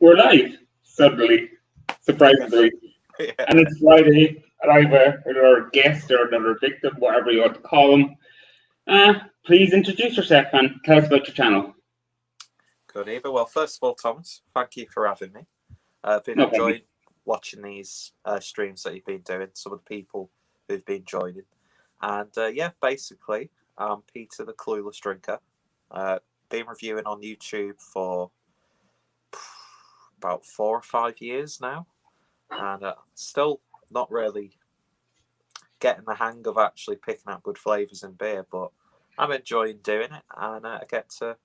We're live, suddenly, surprisingly. Yeah. And it's Friday, and I've another guest or another victim, whatever you want to call them. Please introduce yourself and tell us about your channel. Good evening. Well, first of all, Thomas, thank you for having me. I've been No problem. enjoying watching these streams that you've been doing, some of the people who've been joining. And basically, I'm Peter the Clueless Drinker. Been reviewing on YouTube for about 4 or 5 years now. And still not really getting the hang of actually picking out good flavours in beer, but I'm enjoying doing it. And I get to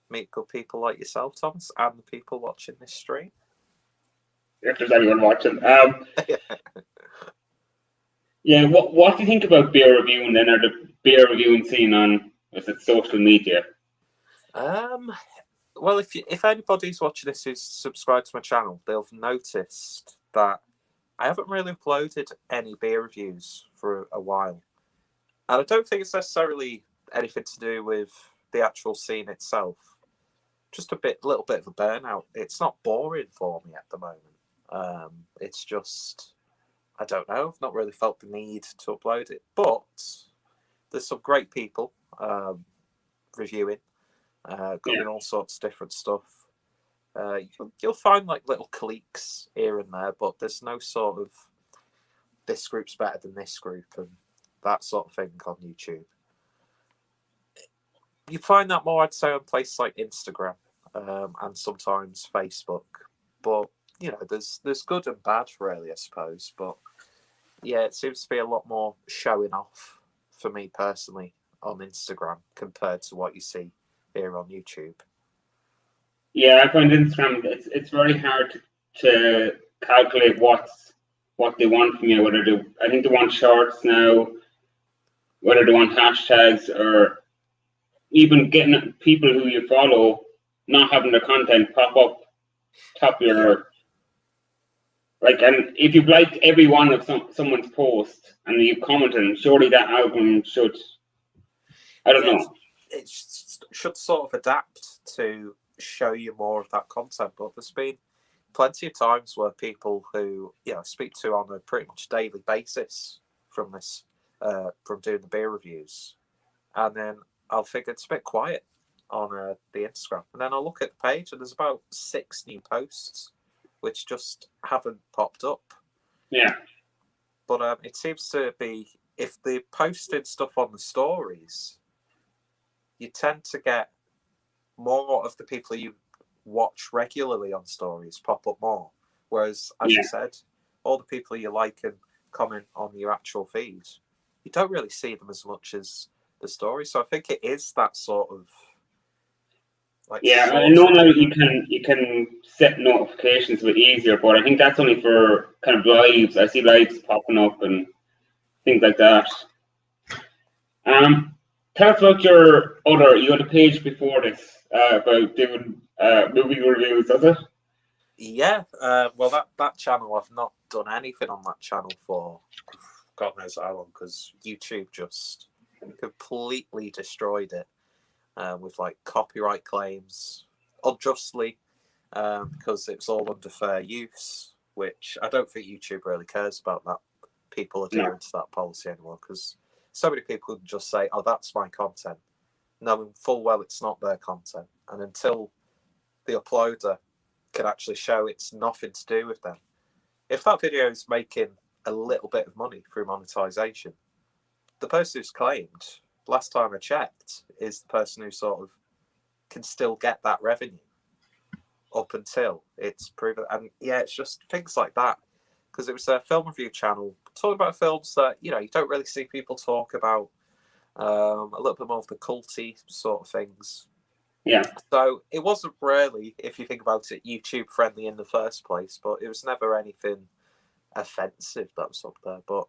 meet good people like yourself, Thomas, and the people watching this stream. If there's anyone watching. Yeah, what do you think about beer reviewing then, or the beer reviewing scene on, is it social media? Well, if anybody's watching this who's subscribed to my channel, they'll have noticed that I haven't really uploaded any beer reviews for a while. And I don't think it's necessarily anything to do with the actual scene itself. Just a little bit of a burnout. It's not boring for me at the moment. It's just, I don't know, I've not really felt the need to upload it. But there's some great people reviewing, covering all sorts of different stuff. You'll find like little cliques here and there, but there's no sort of this group's better than this group and that sort of thing on YouTube. You find that more, I'd say, on places like Instagram and sometimes Facebook. But you know, there's good and bad, really, I suppose. But yeah, it seems to be a lot more showing off for me personally on Instagram compared to what you see here on YouTube. Yeah, I find Instagram, it's very hard to calculate what they want from you. I think they want shorts now, whether they want hashtags, or even getting people who you follow not having their content pop up top of your and if you've liked every one of someone's post and you've commented, surely that algorithm should, I don't know. It should sort of adapt to show you more of that content, but there's been plenty of times where people who I speak to on a pretty much daily basis from this from doing the beer reviews, and then I'll think it's a bit quiet on the Instagram, and then I'll look at the page and there's about 6 new posts which just haven't popped up. Yeah. But it seems to be, if they posted stuff on the stories, you tend to get more of the people you watch regularly on stories pop up more. Whereas, as you said, all the people you like and comment on your actual feed, you don't really see them as much as the story. So I think it is that sort of I know now you can set notifications a bit easier, but I think that's only for kind of lives. I see lives popping up and things like that. Tell us about you had a page before this about doing movie reviews, was it? Yeah, well, that channel, I've not done anything on that channel for God knows how long, because YouTube just completely destroyed it with copyright claims, unjustly, because it's all under fair use, which I don't think YouTube really cares about that. People adhering to that policy anymore, because so many people would just say, "Oh, that's my content," knowing full well it's not their content, and until the uploader can actually show it's nothing to do with them. If that video is making a little bit of money through monetization, the person who's claimed, last time I checked, is the person who sort of can still get that revenue up until it's proven. And it's just things like that, because it was a film review channel talking about films that you don't really see people talk about, a little bit more of the culty sort of things. Yeah. So it wasn't really, if you think about it, YouTube friendly in the first place, but it was never anything offensive that was up there. But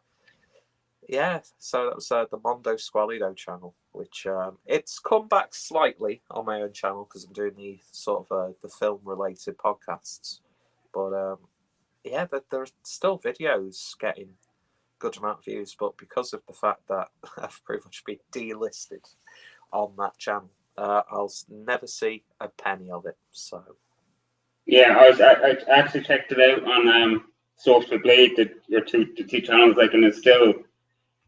yeah, so that was the Mondo Squalido channel, which it's come back slightly on my own channel because I'm doing the sort of the film related podcasts. But there are still videos getting good amount of views, but because of the fact that I've pretty much been delisted on that channel, I'll never see a penny of it. So Yeah, I actually checked it out on Social Blade, the two channels, like, and it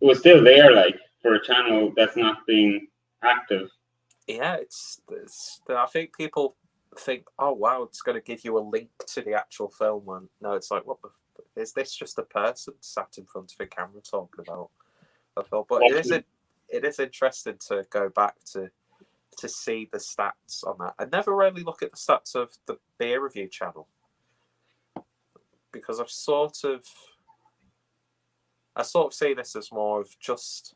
was still there, like, for a channel that's not being active. Yeah, I think people think, oh wow, it's going to give you a link to the actual film, and no, it's like, is this just a person sat in front of a camera talking about a film? But it is interesting to go back to see the stats on that. I never really look at the stats of the beer review channel because I sort of see this as more of just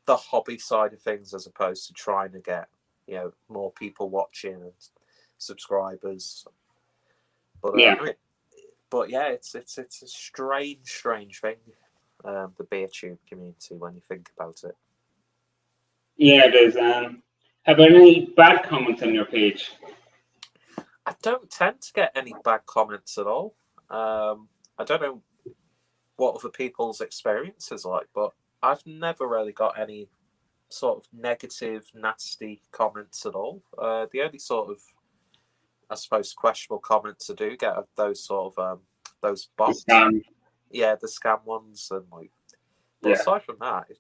the hobby side of things as opposed to trying to get more people watching and subscribers. But Yeah. it's a strange thing, the beer tube community, when you think about it. Yeah, there's have there any bad comments on your page? I don't tend to get any bad comments at all. I don't know what other people's experience is like, but I've never really got any sort of negative, nasty comments at all. The only sort of, I suppose, questionable comments I do get are those sort of those bots. Yeah, the scam ones, and like. But aside from that,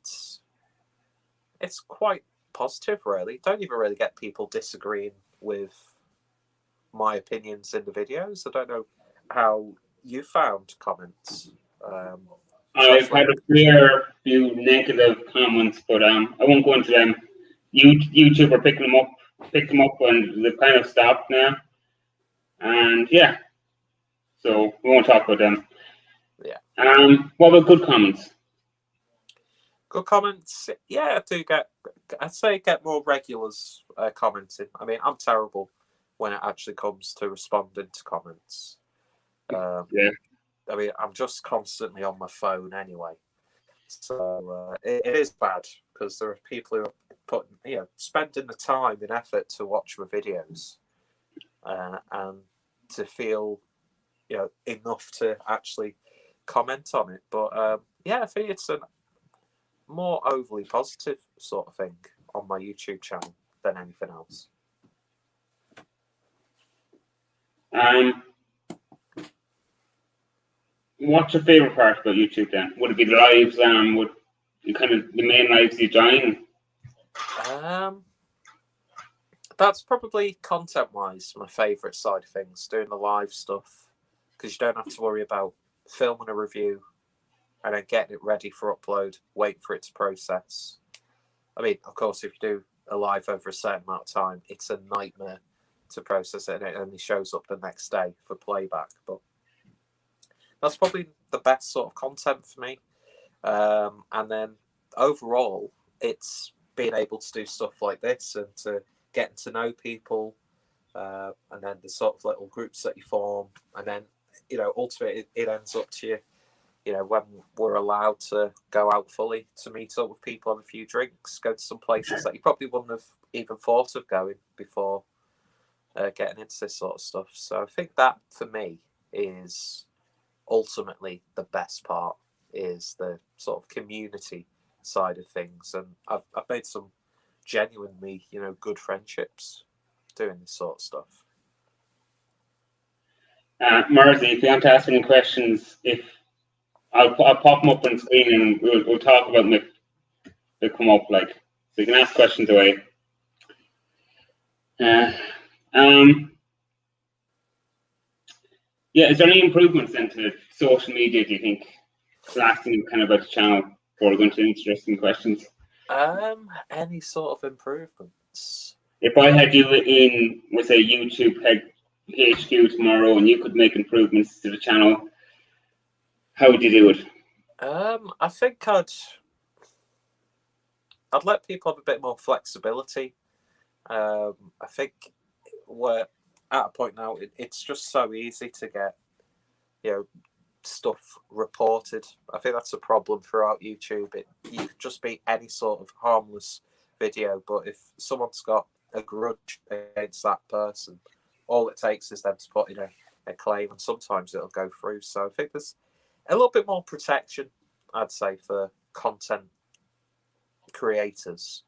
it's quite positive, really. Don't even really get people disagreeing with my opinions in the videos. I don't know how you found comments. I've had a fair few negative comments, but I won't go into them. YouTube are picked them up, and they've kind of stopped now. And yeah, so we won't talk about them. Yeah. What about good comments? Good comments, yeah, I do get. I'd say get more regulars commenting. I mean, I'm terrible when it actually comes to responding to comments. Yeah. I mean, I'm just constantly on my phone anyway, so it is bad because there are people who are spending the time and effort to watch my videos, and to feel enough to actually comment on it. But yeah, I think it's a more overly positive sort of thing on my YouTube channel than anything else. What's your favorite part about YouTube then? Would it be the lives? Would you kind of the main lives you join? That's probably content-wise my favorite side of things, doing the live stuff, because you don't have to worry about filming a review and then getting it ready for upload, wait for it to process. I mean, of course, if you do a live over a certain amount of time, it's a nightmare to process it, and it only shows up the next day for playback. But that's probably the best sort of content for me. And then overall, it's being able to do stuff like this and to getting to know people, and then the sort of little groups that you form, and then ultimately it ends up to you. When we're allowed to go out fully to meet up with people, have a few drinks, go to some places that you probably wouldn't have even thought of going before getting into this sort of stuff. So I think that for me is ultimately the best part, is the sort of community side of things, and I've made some genuinely good friendships doing this sort of stuff. Mersey, if you want to ask any questions, if I'll pop them up on screen and we'll talk about them if they come up, like, so you can ask questions away. Yeah, is there any improvements into social media, do you think? Last thing kind of about the channel before we go into interesting questions. Any sort of improvements? If I had you in with a YouTube HQ tomorrow and you could make improvements to the channel, how would you do it? I think I'd let people have a bit more flexibility. I think we're at a point now, it's just so easy to get stuff reported. I think that's a problem throughout YouTube. You could just be any sort of harmless video, but if someone's got a grudge against that person, all it takes is them to put in a claim, and sometimes it'll go through. So I think there's a little bit more protection, I'd say, for content creators,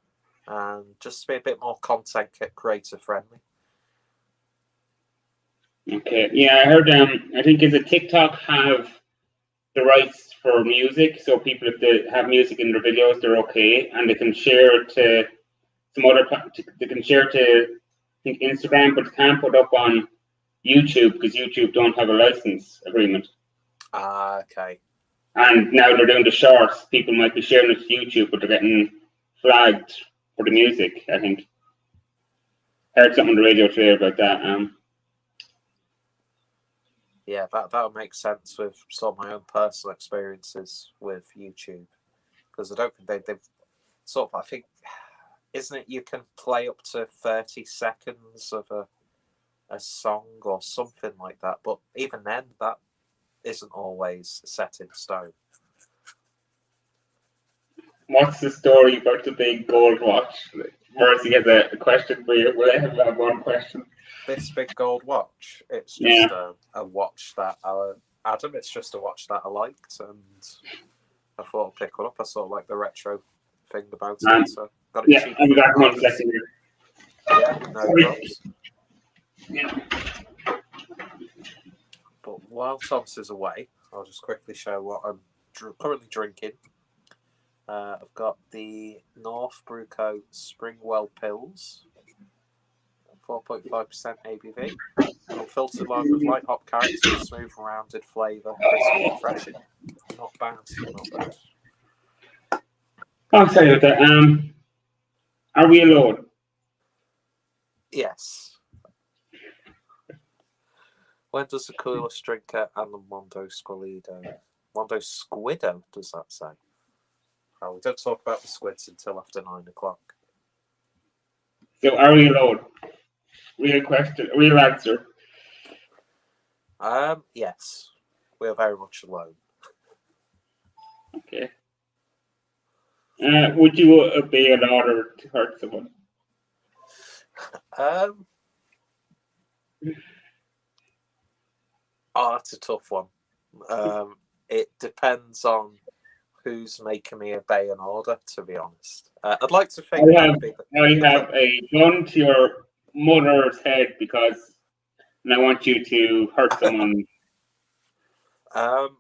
and just to be a bit more content creator friendly. Okay. Yeah, I heard. I think is it TikTok have the rights for music, so people if they have music in their videos, they're okay, and they can share it to some other. They can share it to I think Instagram, but they can't put up on YouTube because YouTube don't have a license agreement. Ah, okay. And now they're doing the shorts. People might be sharing it to YouTube, but they're getting flagged for the music. I think heard something on the radio today about that. Yeah, that would make sense with sort of my own personal experiences with YouTube, because I don't think they've sort of, I think, isn't it you can play up to 30 seconds of a song or something like that, but even then that isn't always set in stone. What's the story about the big gold watch? Mercy has a question for you. Will I have one question? This big gold watch, it's Yeah. just a watch that Adam, it's just a watch that I liked, and I thought I'd pick one up. I sort of like the retro thing about it, so got it cheap I'll be from back in 1 Harvard's. second. Yeah, no problems. Yeah. But while Thomas is away, I'll just quickly show what I'm currently drinking. I've got the North Bruco Springwell Pills, 4.5% ABV, unfiltered lime with light hop character, smooth rounded flavour, crisp and refreshing. Not bad, not bad. Oh, sorry about that. Are we alone? Yes. When does the Clueless Drinker and the Mondo Squiddo, does that say? Oh, we don't talk about the squids until after 9 o'clock. So, are we alone? Real question, real answer. Yes. We are very much alone. Okay. Would you obey an order to hurt someone? Oh, that's a tough one. It depends on who's making me obey an order, to be honest. I'd like to think I have a gun to your mother's head because I want you to hurt someone. Do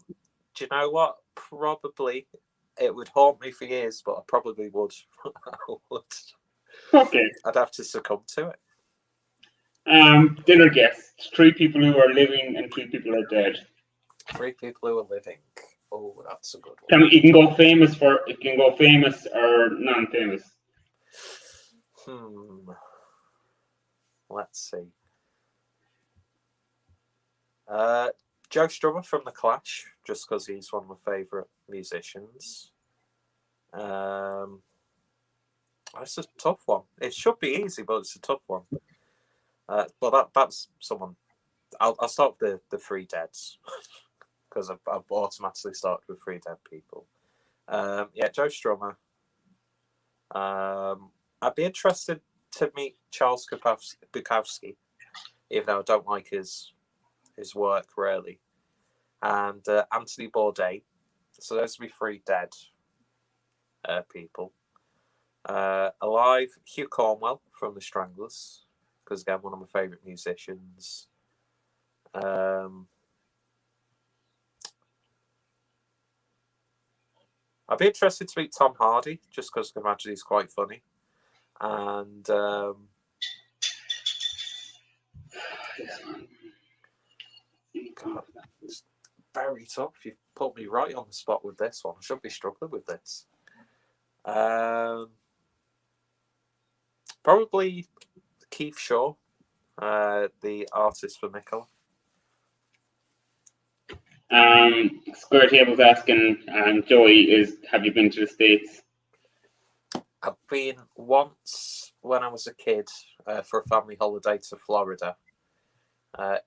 you know what? Probably it would haunt me for years, but I probably would. I would. Okay. I'd have to succumb to it. Dinner guests. 3 people who are living and 3 people are dead. 3 people who are living. Oh, that's a good one. You can go famous or non-famous. Let's see. Joe Strummer from The Clash, just because he's one of my favourite musicians. It's a tough one. It should be easy, but it's a tough one. But that's someone. I'll start with the 3 deads because I've automatically started with 3 dead people. Yeah, Joe Strummer. I'd be interested to meet Charles Bukowski, even though I don't like his work really, and Anthony Bourdain. So those would be 3 dead people. Alive, Hugh Cornwell from The Stranglers, because again, one of my favourite musicians. I'd be interested to meet Tom Hardy, just because I can imagine he's quite funny. And God, it's very tough. You've put me right on the spot with this one. I should be struggling with this. Probably Keith Shaw, the artist for Mikola. Square Table's asking, Joey, have you been to the States? I've been once when I was a kid for a family holiday to Florida.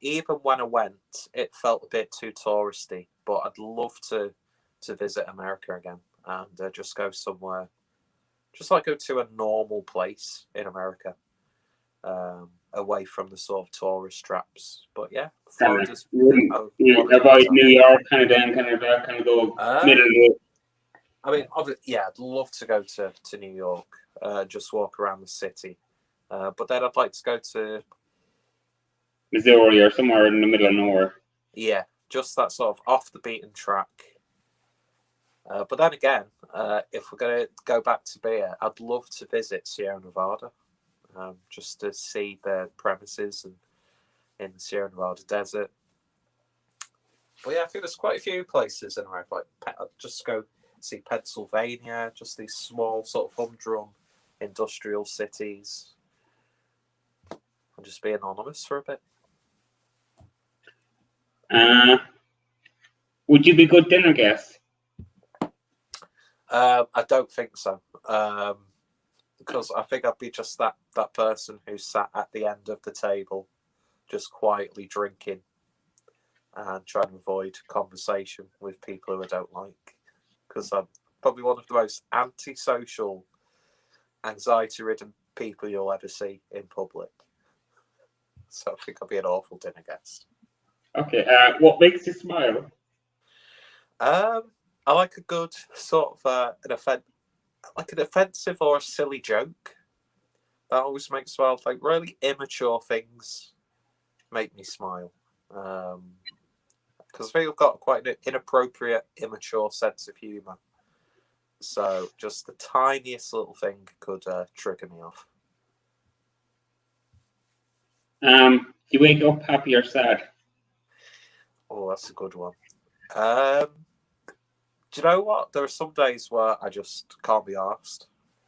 Even when I went, it felt a bit too touristy, but I'd love to visit America again and just go somewhere, just like go to a normal place in America, away from the sort of tourist traps. But yeah, Florida's. Avoid New York, kind of down, kind of go middle of the. I mean, yeah, I'd love to go to New York, just walk around the city. But then I'd like to go to Missouri or somewhere in the middle of nowhere. Yeah, just that sort of off the beaten track. But then again, if we're going to go back to beer, I'd love to visit Sierra Nevada, just to see their premises and in the Sierra Nevada desert. But yeah, I think there's quite a few places in around, like just go see Pennsylvania, just these small sort of humdrum industrial cities, and just be anonymous for a bit. Would you be good dinner guest? I don't think so, because I think I'd be just that person who sat at the end of the table, just quietly drinking and trying to avoid conversation with people who I don't like, because I'm probably one of the most antisocial, anxiety-ridden people you'll ever see in public. So I think I'll be an awful dinner guest. Okay. What makes you smile? I like a good sort of an offensive or a silly joke. That always makes me smile. Like really immature things make me smile. Because I think I've got quite an inappropriate, immature sense of humour. So just the tiniest little thing could trigger me off. You wake up happy or sad? Oh, that's a good one. Do you know what? There are some days where I just can't be arsed.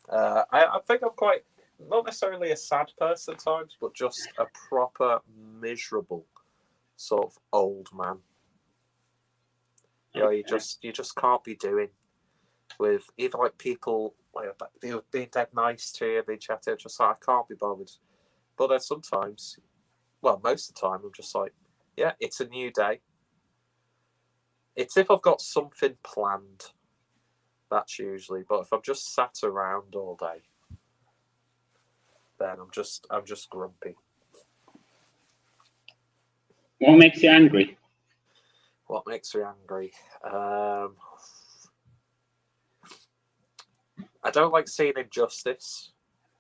I think I'm quite, not necessarily a sad person at times, but just a proper miserable sort of old man. You know, you just can't be doing with even like people like being dead nice to you, being chatty. Just like I can't be bothered. But then sometimes, well, most of the time, I'm just like, yeah, it's a new day. It's if I've got something planned. That's usually. But if I've just sat around all day, then I'm just grumpy. What makes you angry? What makes me angry? I don't like seeing injustice.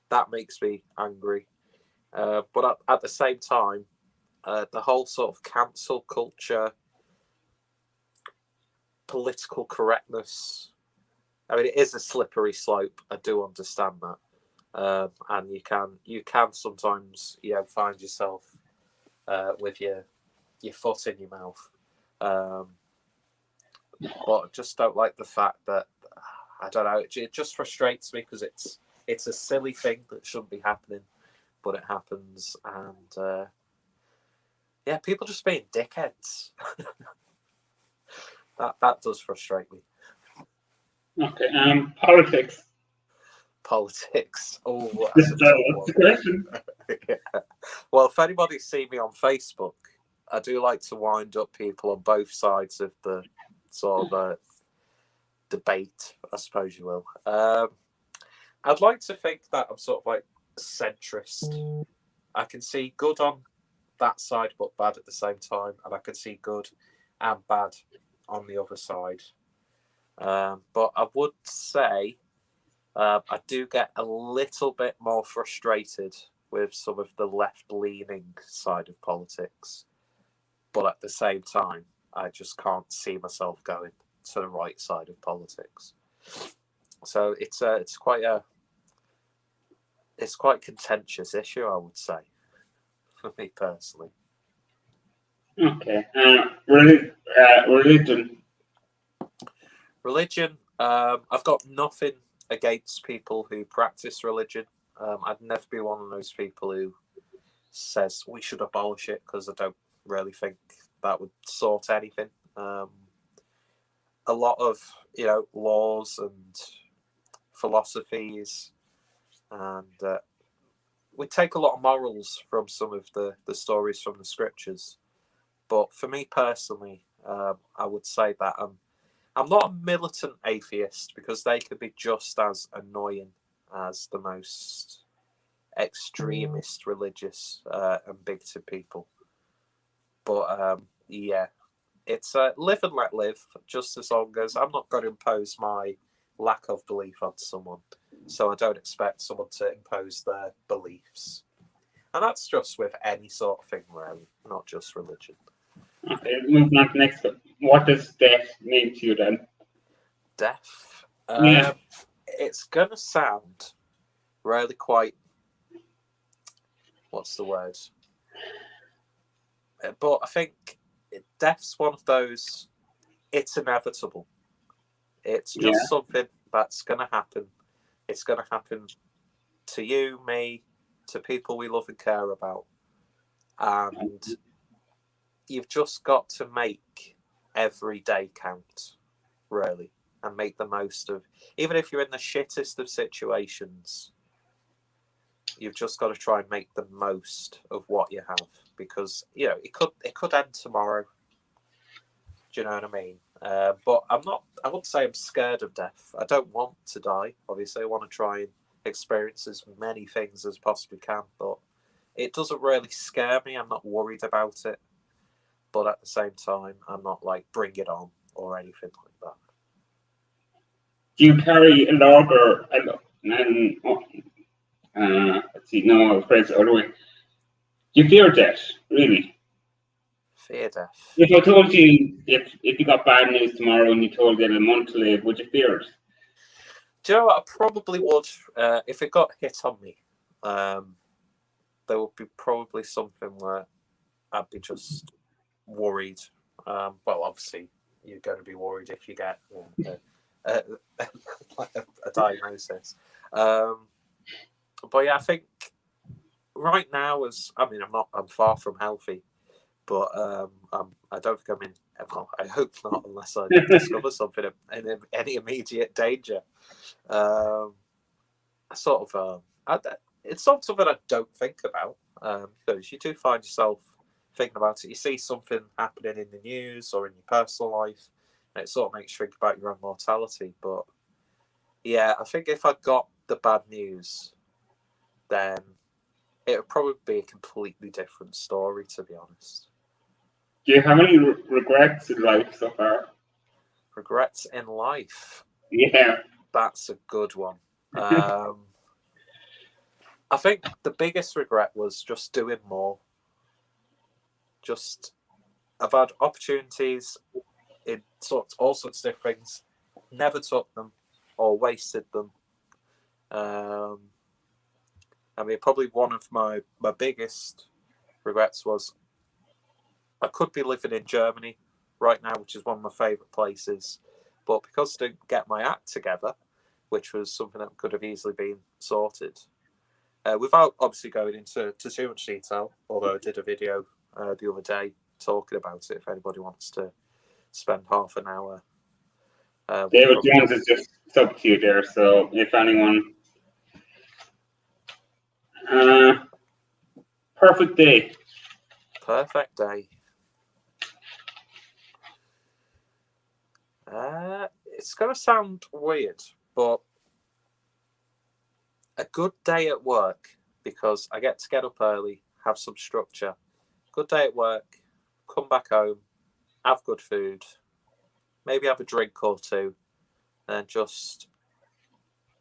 That makes me angry. But at the same time, the whole sort of cancel culture, political correctness. I mean, it is a slippery slope. I do understand that, and you can sometimes find yourself with your foot in your mouth. But I just don't like the fact that I don't know. It just frustrates me because it's a silly thing that shouldn't be happening, but it happens, and people just being dickheads. that does frustrate me. Okay. Politics. Politics. Oh, that's a tough question. Yeah. Well, if anybody's seen me on Facebook, I do like to wind up people on both sides of the sort of debate, I suppose you will. I'd like to think that I'm sort of like centrist. I can see good on that side, but bad at the same time, and I can see good and bad on the other side. But I would say I do get a little bit more frustrated with some of the left-leaning side of politics. But at the same time, I just can't see myself going to the right side of politics. So it's quite a contentious issue, I would say, for me personally. Okay. Religion. Religion. I've got nothing against people who practice religion. I'd never be one of those people who says we should abolish it, because I don't really think that would sort anything. A lot of laws and philosophies, and we take a lot of morals from some of the stories from the scriptures. But for me personally, I would say that I'm not a militant atheist, because they could be just as annoying as the most extremist religious and bigoted people. But it's live and let live, just as long as I'm not going to impose my lack of belief on someone. So I don't expect someone to impose their beliefs. And that's just with any sort of thing, really, not just religion. Okay, moving on to the next one. What does death mean to you then? Death? Yeah. It's going to sound really quite... What's the word? But I think death's one of those... It's inevitable. It's just something that's going to happen. It's going to happen to you, me, to people we love and care about. And you've just got to make every day count, really, and make the most of... Even if you're in the shittest of situations, you've just got to try and make the most of what you have. Because, you know, it could end tomorrow. Do you know what I mean? But I wouldn't say I'm scared of death. I don't want to die. Obviously, I want to try and experience as many things as possibly can. But it doesn't really scare me. I'm not worried about it. But at the same time, I'm not like, bring it on or anything like that. Do you carry a logger let's see, no, I was phrased the other way. Do you fear death, really? Fear death. If I told you, if you got bad news tomorrow and you told you had a month to live, would you fear it? Do you know what? I probably would. If it got hit on me, there would be probably something where I'd be just worried. Well, obviously, you're going to be worried if you get a diagnosis. But yeah, I think right now, I'm far from healthy. But I don't think I'm in. Well, I hope not, unless I discover something in any immediate danger. It's not something I don't think about, because you do find yourself thinking about it. You see something happening in the news or in your personal life, and it sort of makes you think about your own mortality. But yeah, I think if I got the bad news, then it would probably be a completely different story, to be honest. Do you have any regrets in life so far? Regrets in life? Yeah. That's a good one. I think the biggest regret was just doing more. I've had opportunities in all sorts of different things, never took them or wasted them. Probably one of my biggest regrets was I could be living in Germany right now, which is one of my favourite places. But because I didn't get my act together, which was something that could have easily been sorted, without obviously going into too much detail, although I did a video the other day talking about it, if anybody wants to spend half an hour. David Jones is just sub to you there, so if anyone... perfect day. Perfect day. It's going to sound weird, but a good day at work, because I get to get up early, have some structure. Good day at work, come back home, have good food, maybe have a drink or two, and just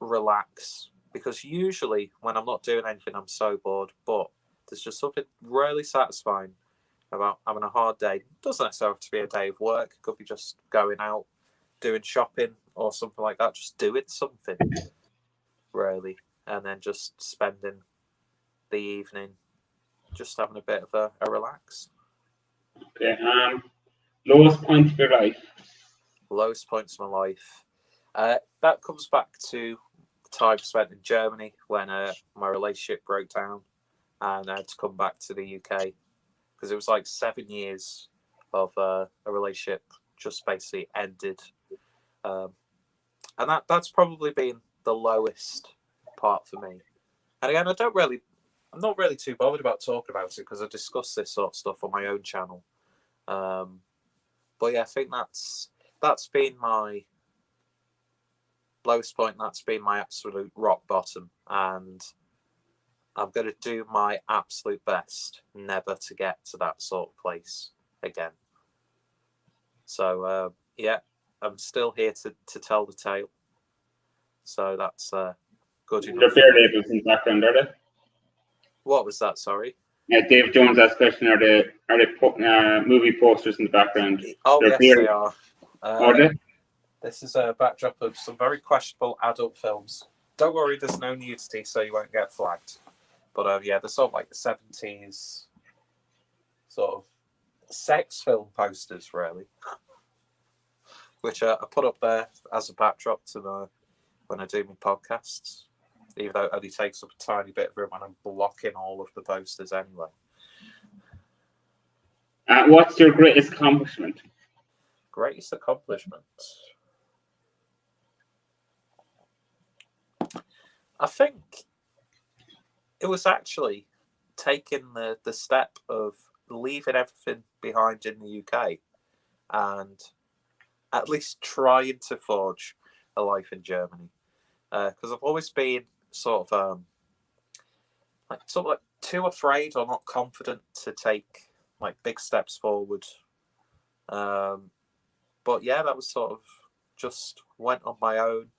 relax. Because usually when I'm not doing anything, I'm so bored, but there's just something really satisfying about having a hard day. It doesn't necessarily have to be a day of work. It could be just going out, doing shopping or something like that. Just doing something, really. And then just spending the evening just having a bit of a relax. Okay. Lowest point of your life? Lowest points of my life. That comes back to the time spent in Germany when my relationship broke down and I had to come back to the UK, because it was like 7 years of a relationship just basically ended. And that's probably been the lowest part for me. And again, I'm not really too bothered about talking about it, because I discuss this sort of stuff on my own channel. But yeah, I think that's been my lowest point. That's been my absolute rock bottom, and I'm going to do my absolute best never to get to that sort of place again. So yeah, I'm still here to tell the tale. So that's good enough. There are bear labels in the background, are there? What was that? Sorry. Dave Jones asked question: Are they movie posters in the background? Oh, They're yes, clear. they are. Are they? This is a backdrop of some very questionable adult films. Don't worry, there's no nudity, so you won't get flagged. But yeah, they're sort of like the 70s sort of sex film posters, really, which I put up there as a backdrop to when I do my podcasts, even though it only takes up a tiny bit of room and I'm blocking all of the posters anyway. What's your greatest accomplishment? Greatest accomplishment? I think it was actually taking the step of leaving everything behind in the UK and at least trying to forge a life in Germany. Because I've always been sort of too afraid or not confident to take like big steps forward. But yeah, that was sort of just went on my own.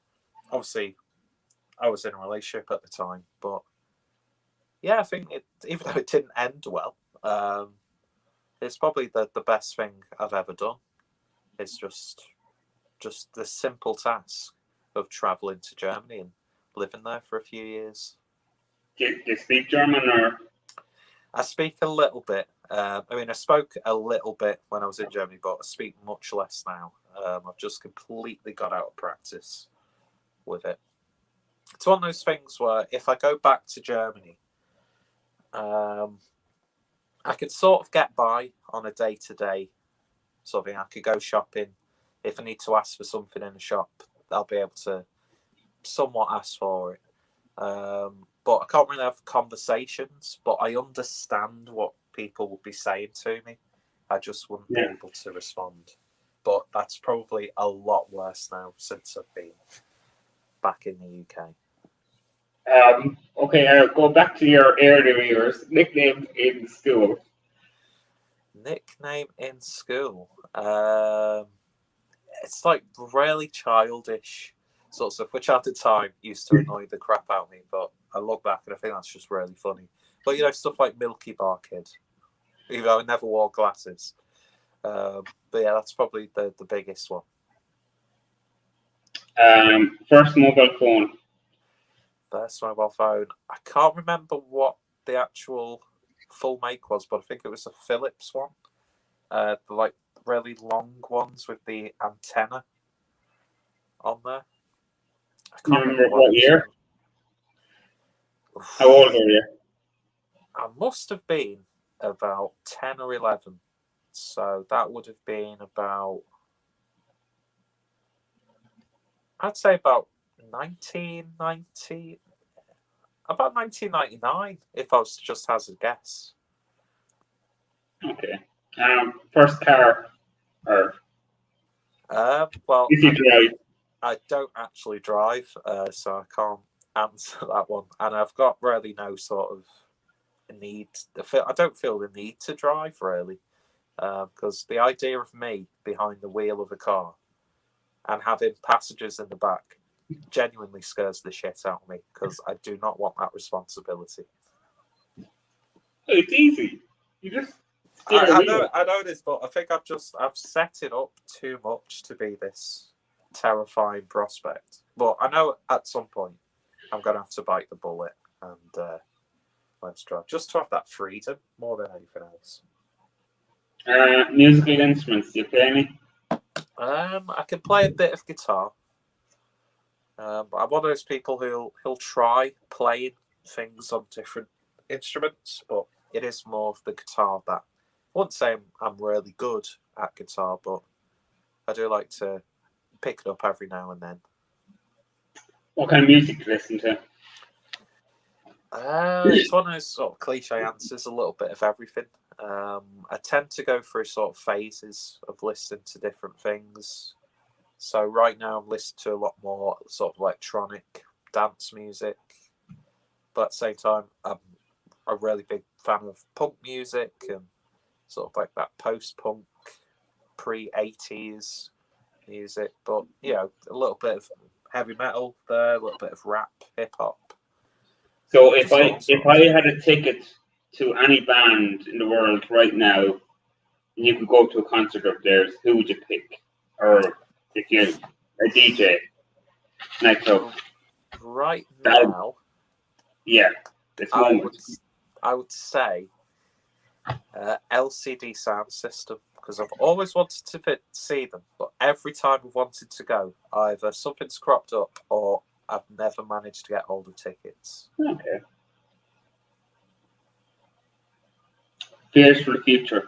Obviously, I was in a relationship at the time, but yeah, I think even though it didn't end well, it's probably the best thing I've ever done. It's just the simple task of traveling to Germany and living there for a few years. Do you speak German or? I speak a little bit. I spoke a little bit when I was in Germany, but I speak much less now. I've just completely got out of practice with it. It's one of those things where if I go back to Germany, I could sort of get by on a day-to-day sort of thing. I could go shopping. If I need to ask for something in a shop, I'll be able to somewhat ask for it. But I can't really have conversations, but I understand what people would be saying to me. I just wouldn't be able to respond. But that's probably a lot worse now since I've been back in the UK. Okay, go back to your earlier years. Nickname in school. Nickname in school. It's like really childish sort of stuff, which at the time used to annoy the crap out of me. But I look back and I think that's just really funny. But stuff like Milky Bar Kid, even though I never wore glasses. But yeah, that's probably the biggest one. First mobile phone. First mobile phone. I can't remember what the actual full make was, but I think it was a Philips one. The like really long ones with the antenna on there. I can't remember what year? How old are you? I must have been about 10 or 11. So that would have been about, I'd say about 1999, if I was to just hazard a guess. Okay. First car. Or well, if you drive. I don't actually drive, so I can't answer that one. And I've got really no sort of need. I don't feel the need to drive really, because the idea of me behind the wheel of a car and having passengers in the back genuinely scares the shit out of me because I do not want that responsibility. It's easy. You just. I know this, but I think I've set it up too much to be this terrifying prospect. But I know at some point I'm going to have to bite the bullet and let's drive, just to have that freedom more than anything else. Musical instruments. Do you play any? I can play a bit of guitar. But I'm one of those people who'll try playing things on different instruments, but it is more of the guitar that I wouldn't say I'm really good at guitar, but I do like to pick it up every now and then. What kind of music do you listen to? It's one of those sort of cliche answers, a little bit of everything. I tend to go through sort of phases of listening to different things. So right now I'm listening to a lot more sort of electronic dance music. But at the same time, I'm a really big fan of punk music and sort of like that post-punk, pre-80s music. But, a little bit of heavy metal there, a little bit of rap, hip-hop. So if Just all I if sorts. I had a ticket to any band in the world right now, and you could go to a concert of theirs, who would you pick? Or if you a DJ nightclub, Right that now, yeah, this I would moment. I would say LCD Sound System, because I've always wanted to see them, but every time I've wanted to go, either something's cropped up or I've never managed to get hold of tickets. Okay. Fears for the future.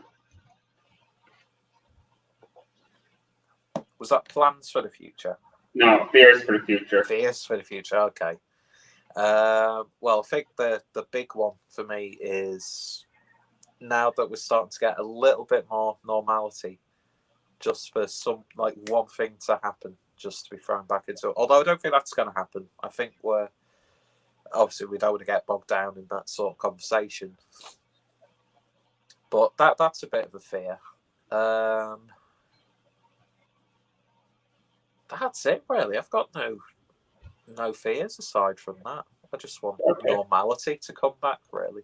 Was that plans for the future? No, fears for the future. Fears for the future. Okay. Well, I think the big one for me is now that we're starting to get a little bit more normality, just for some like one thing to happen, just to be thrown back into it. Although I don't think that's going to happen. I think we're obviously we don't want to get bogged down in that sort of conversation, but that's a bit of a fear. That's it, really. I've got no fears aside from that. I just want normality to come back, really.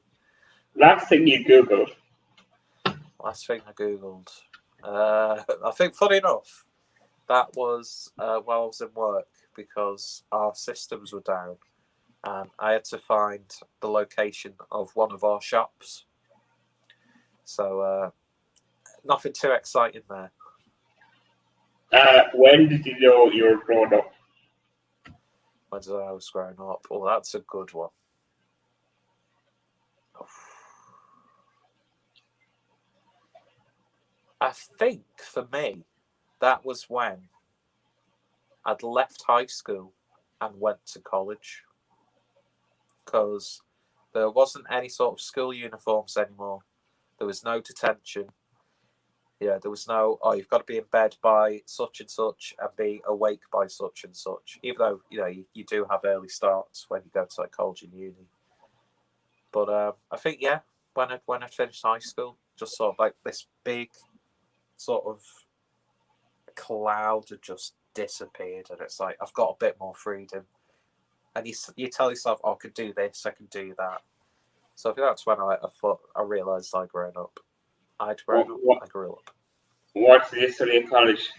Last thing you Googled. Last thing I Googled. I think, funny enough, that was while I was in work because our systems were down and I had to find the location of one of our shops. So, nothing too exciting there. When did you know you were grown up? When I was growing up. Oh, that's a good one. I think for me, that was when I'd left high school and went to college because there wasn't any sort of school uniforms anymore. There was no detention. Yeah, there was no, oh, you've got to be in bed by such and such and be awake by such and such. Even though, you do have early starts when you go to like college and uni. But I think, yeah, when I finished high school, just sort of like this big sort of cloud had just disappeared, and it's like I've got a bit more freedom. And you tell yourself, oh, I could do this, I can do that. So I think that's when I realised I'd grown up. I grew up. What's the history of college?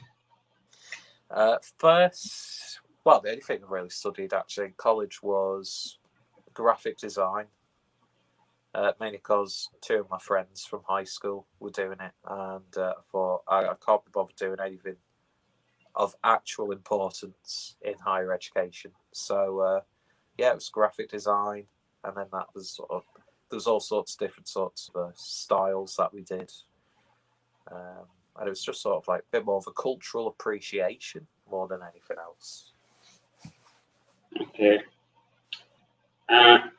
First, well, the only thing I really studied actually in college was graphic design. Mainly because two of my friends from high school were doing it, and I thought I can't be bothered doing anything of actual importance in higher education. So, yeah, it was graphic design, and then that was there was all sorts of different sorts of styles that we did, and it was just sort of like a bit more of a cultural appreciation more than anything else. Okay.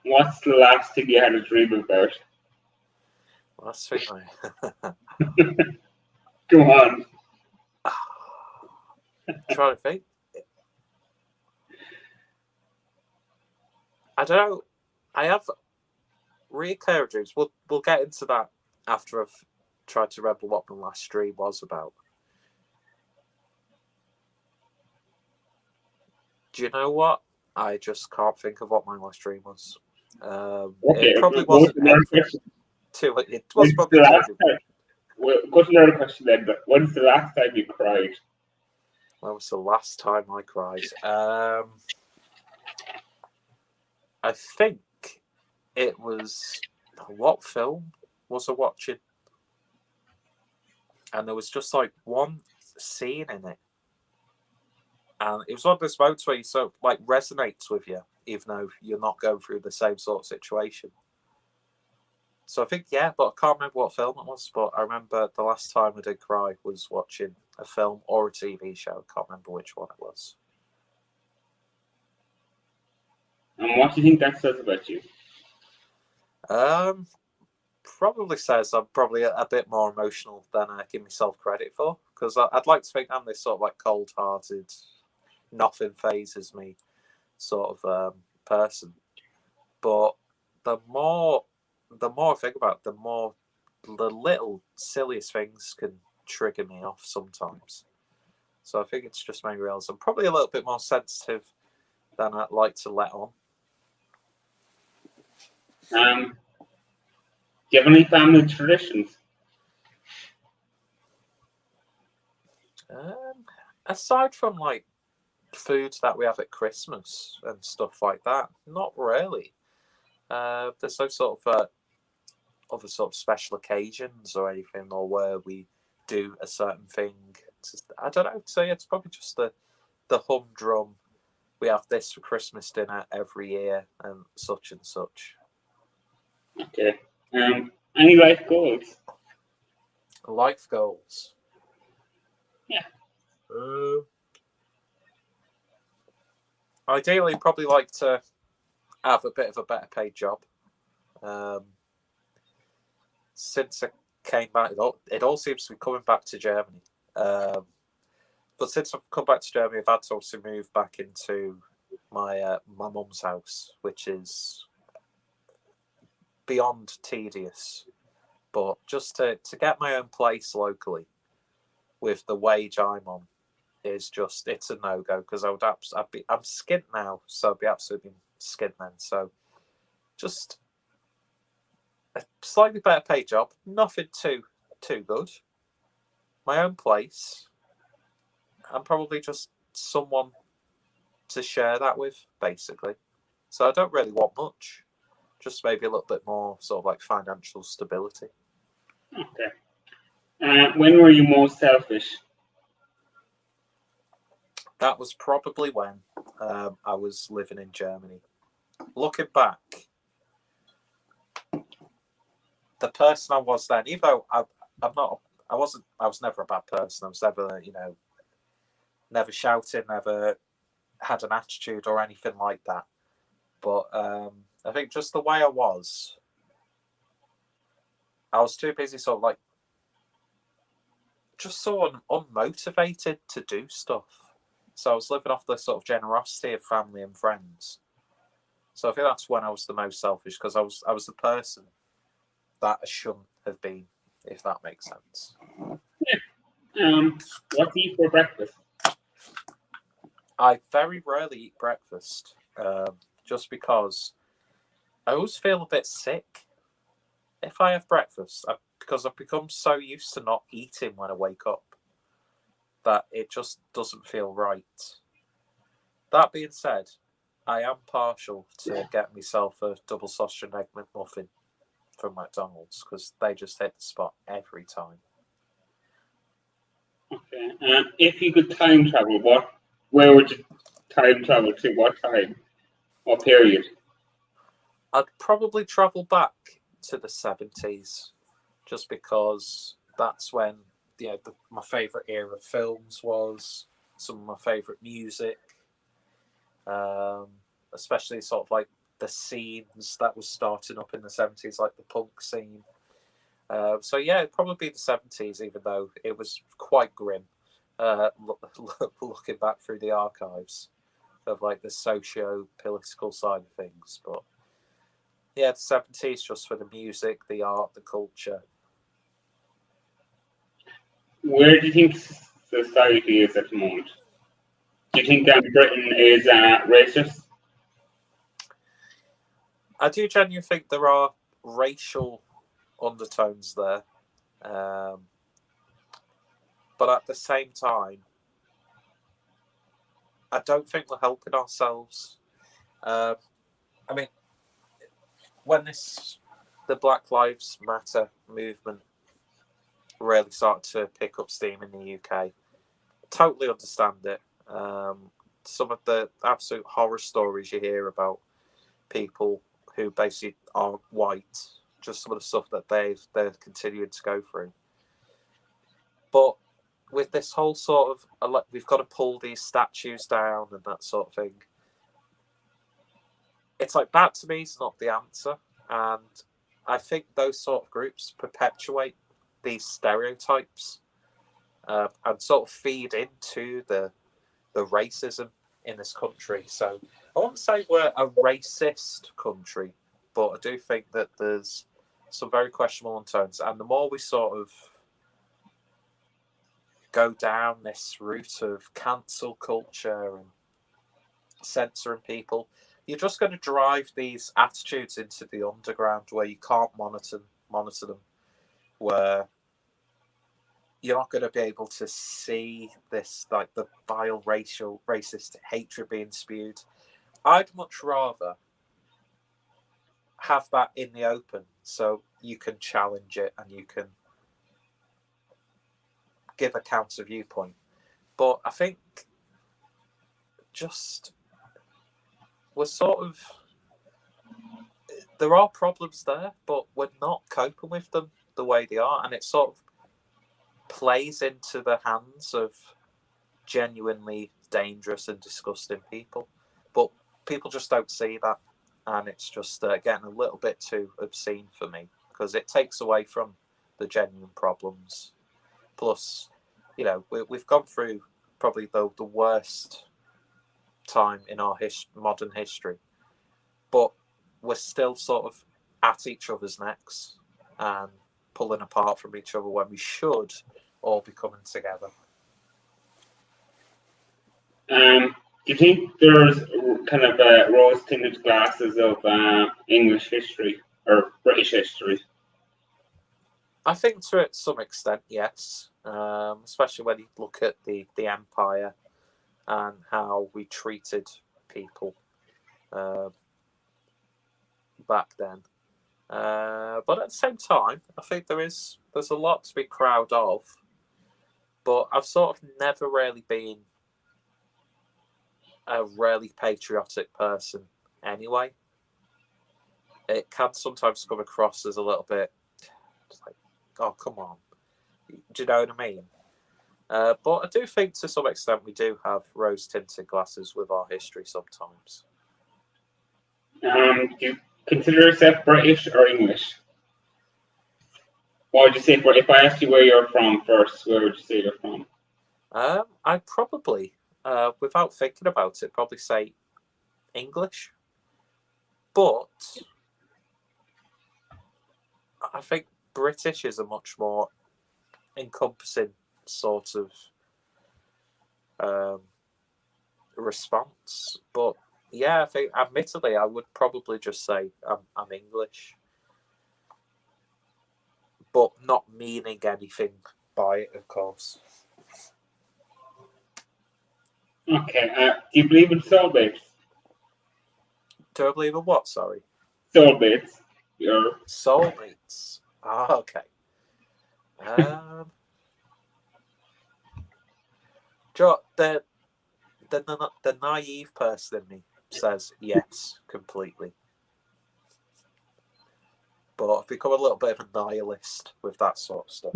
What's the last thing you had a dream about? Last thing Go on. Trying to think. I don't know. I have recurring dreams. We'll get into that after I've tried to remember what my last stream was about. Do you know what? I just can't think of what my last dream was. Okay. It probably wasn't anything too. It was probably too. Well, go to another question then. But when's the last time you cried? When was the last time I cried? I think it was. What film was I watching? And there was just like one scene in it, and it was one of those moments where you so like resonates with you, even though you're not going through the same sort of situation. So I think, yeah, but I can't remember what film it was. But I remember the last time I did cry was watching a film or a TV show. I can't remember which one it was. And what do you think that says about you? Probably says I'm probably a bit more emotional than I give myself credit for. Because I'd like to think I'm this sort of like cold-hearted, nothing phases me sort of person. But the more I think about it, the more the little silliest things can trigger me off sometimes. So I think it's just made me realize I'm probably a little bit more sensitive than I'd like to let on. Do you have any family traditions? Aside from like foods that we have at Christmas and stuff like that, not really. There's no sort of other sort of special occasions or anything, or where we do a certain thing. I don't know. I'd say it's probably just the humdrum. We have this for Christmas dinner every year, and such and such. Okay. Any life goals? Life goals. Yeah. Ideally, probably like to have a bit of a better paid job. Since I came back, it all seems to be coming back to Germany. But since I've come back to Germany, I've had to also move back into my mum's house, which is beyond tedious. But just to get my own place locally with the wage I'm on is just, it's a no-go, because I'm skint now, so I'd be absolutely skint then. So just a slightly better paid job, nothing too good. My own place, and probably just someone to share that with, basically. So I don't really want much, just maybe a little bit more sort of like financial stability. Okay. When were you most selfish? That was probably when I was living in Germany. Looking back, the person I was then, even though I was never a bad person. I was never, never shouting, never had an attitude or anything like that. But I think just the way I was too busy, sort of like just so unmotivated to do stuff. So I was living off the sort of generosity of family and friends. So I think that's when I was the most selfish, because I was the person that I shouldn't have been, if that makes sense. Yeah. What do you eat for breakfast? I very rarely eat breakfast, just because I always feel a bit sick if I have breakfast, because I've become so used to not eating when I wake up that it just doesn't feel right. That being said, I am partial to get myself a double sausage and egg McMuffin from McDonald's, because they just hit the spot every time. Okay. If you could time travel, where would you time travel to? What time? What period? I'd probably travel back to the 70s, just because that's when my favourite era of films was, some of my favourite music, especially sort of like the scenes that was starting up in the 70s, like the punk scene. So yeah, it'd probably be the 70s, even though it was quite grim, looking back through the archives of like the socio-political side of things. But yeah, the 70s, just for the music, the art, the culture. Where do you think society is at the moment? Do you think Britain is racist? I do genuinely think there are racial undertones there. But at the same time, I don't think we're helping ourselves. I mean, when the Black Lives Matter movement really started to pick up steam in the UK, totally understand it. Some of the absolute horror stories you hear about people who basically aren't white, just some of the stuff that they're continuing to go through. But with this whole sort of, we've got to pull these statues down and that sort of thing, it's like, that to me is not the answer. And I think those sort of groups perpetuate these stereotypes and sort of feed into the racism in this country. So I wouldn't say we're a racist country, but I do think that there's some very questionable undertones. And the more we sort of go down this route of cancel culture and censoring people. You're just going to drive these attitudes into the underground where you can't monitor them, where you're not going to be able to see this, like the vile racist hatred being spewed. I'd much rather have that in the open so you can challenge it and you can give a counter viewpoint. But I think just we're sort of, there are problems there, but we're not coping with them the way they are, and it sort of plays into the hands of genuinely dangerous and disgusting people. But people just don't see that, and it's just getting a little bit too obscene for me because it takes away from the genuine problems. Plus, you know, we've gone through probably the worst time in our modern history, but we're still sort of at each other's necks and pulling apart from each other when we should all be coming together. Do you think there's kind of rose-tinted glasses of English history or British history? I think to some extent, yes. Especially when you look at the Empire and how we treated people back then. But at the same time, I think there's a lot to be proud of. But I've sort of never really been a really patriotic person anyway. It can sometimes come across as a little bit like, oh, come on. Do you know what I mean? But I do think to some extent we do have rose-tinted glasses with our history sometimes. Do you consider yourself British or English? What would you say if I asked you where you're from first? Where would you say you're from? I'd probably, without thinking about it, probably say English. But I think British is a much more encompassing sort of response. But yeah, I think admittedly I would probably just say I'm English, but not meaning anything by it, of course. Okay. Do you believe in soulmates? Do I believe in what? Sorry. Soulmates. Your soulmates. Okay. The naive person in me says yes, completely. But I've become a little bit of a nihilist with that sort of stuff.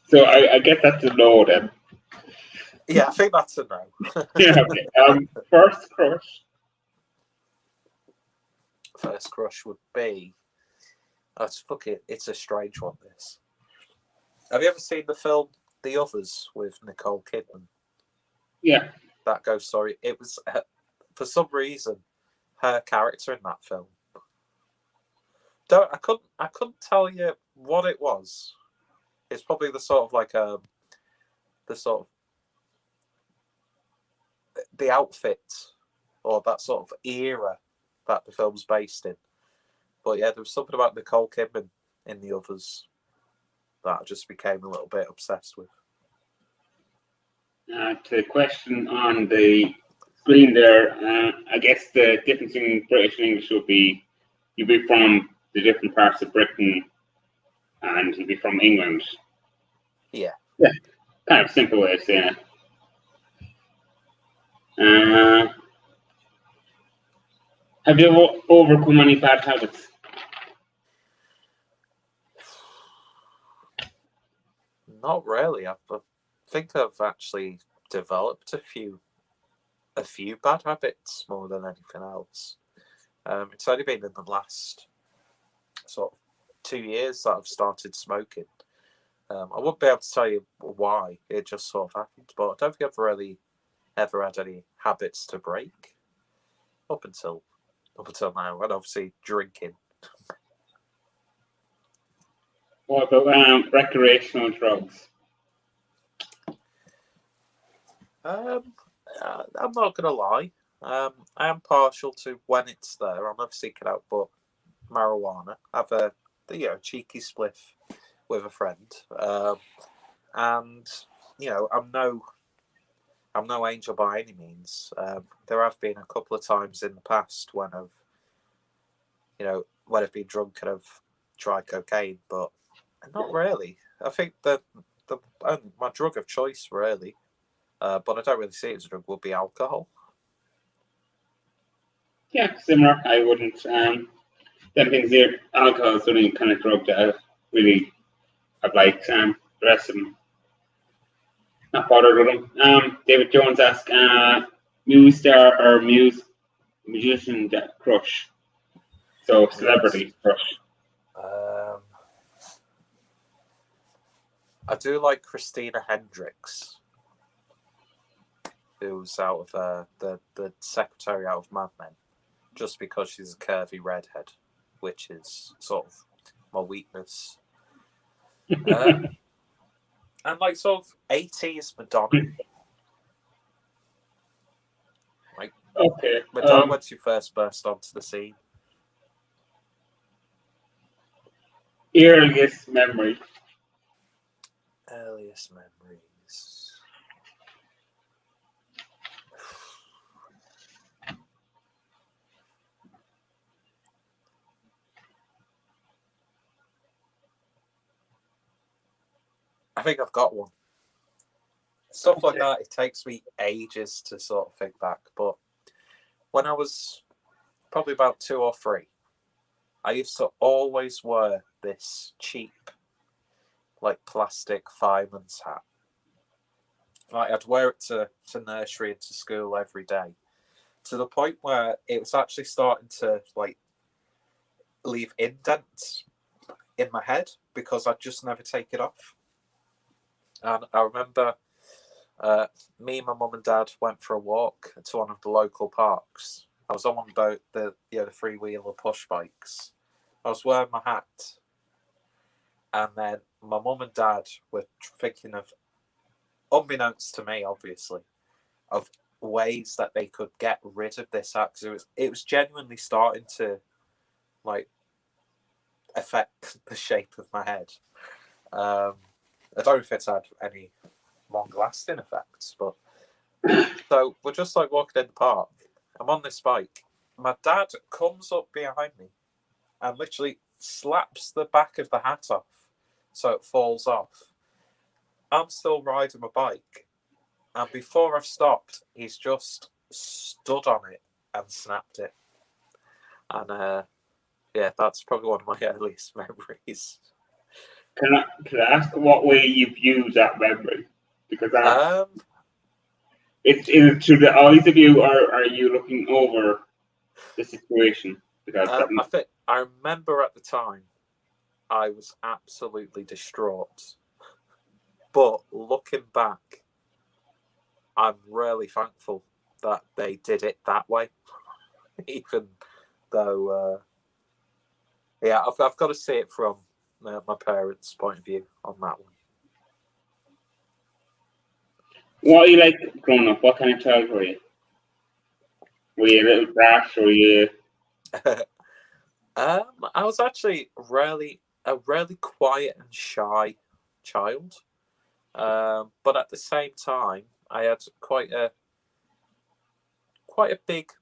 So I get that's a no then. Yeah, I think that's a no. Yeah, okay. First crush. First crush would be. It's a strange one, this. Have you ever seen the film The Others with Nicole Kidman? Yeah. That ghost story. It was, for some reason, her character in that film. I couldn't tell you what it was. It's probably the sort of like the outfit or that sort of era that the film's based in. But yeah, there was something about Nicole Kidman in The Others that I just became a little bit obsessed with. To the question on the screen there, I guess the difference in British and English would be you'd be from the different parts of Britain and you'd be from England. Yeah. Yeah. Kind of simple way of saying it. Have you overcome any bad habits? Not really. I think I've actually developed a few bad habits more than anything else. It's only been in the last sort of 2 years that I've started smoking. I wouldn't be able to tell you why. It just sort of happened. But I don't think I've really ever had any habits to break up until now, and obviously drinking. What about recreational drugs? I'm not gonna lie. I am partial to when it's there. I'll never seek it out, but marijuana. Have a cheeky spliff with a friend, and I'm no angel by any means. There have been a couple of times in the past when I've been drunk and I've tried cocaine, but not really. I think that my drug of choice, really, but I don't really see it as a drug, would be alcohol. Yeah, similar. I wouldn't. Them things here, alcohol is the only kind of drug that I've liked. The rest of them, not bothered with them. David Jones asks, muse star or musician that crush? So celebrity crush. I do like Christina Hendricks, who's out of the secretary out of Mad Men, just because she's a curvy redhead, which is sort of my weakness. And like sort of 80s Madonna. Like, okay. Madonna, when she first burst onto the scene. Earliest memory. Earliest memories. I think I've got one. Stuff like that, it takes me ages to sort of think back. But when I was probably about 2 or 3, I used to always wear this cheap, like, plastic fireman's hat. Like, I'd wear it to nursery and to school every day, to the point where it was actually starting to, like, leave indents in my head because I'd just never take it off. And I remember me and my mum and dad went for a walk to one of the local parks. I was on one of the three-wheeler push bikes. I was wearing my hat, and then my mum and dad were thinking of, unbeknownst to me, obviously, of ways that they could get rid of this hat, because it was genuinely starting to, like, affect the shape of my head. I don't know if it's had any long-lasting effects, but so we're just like walking in the park. I'm on this bike. My dad comes up behind me and literally slaps the back of the hat off so it falls off. I'm still riding my bike, and before I've stopped, he's just stood on it and snapped it. And that's probably one of my earliest memories. Can I ask what way you've used that memory? Because it's through the eyes of you, or are you looking over the situation? Because I remember at the time I was absolutely distraught. But looking back, I'm really thankful that they did it that way. Even though, I've got to see it from my parents' point of view on that one. What are you like growing up? What kind of child were you? Were you a little brat, or were you? I was actually a really quiet and shy child, but at the same time, I had quite a big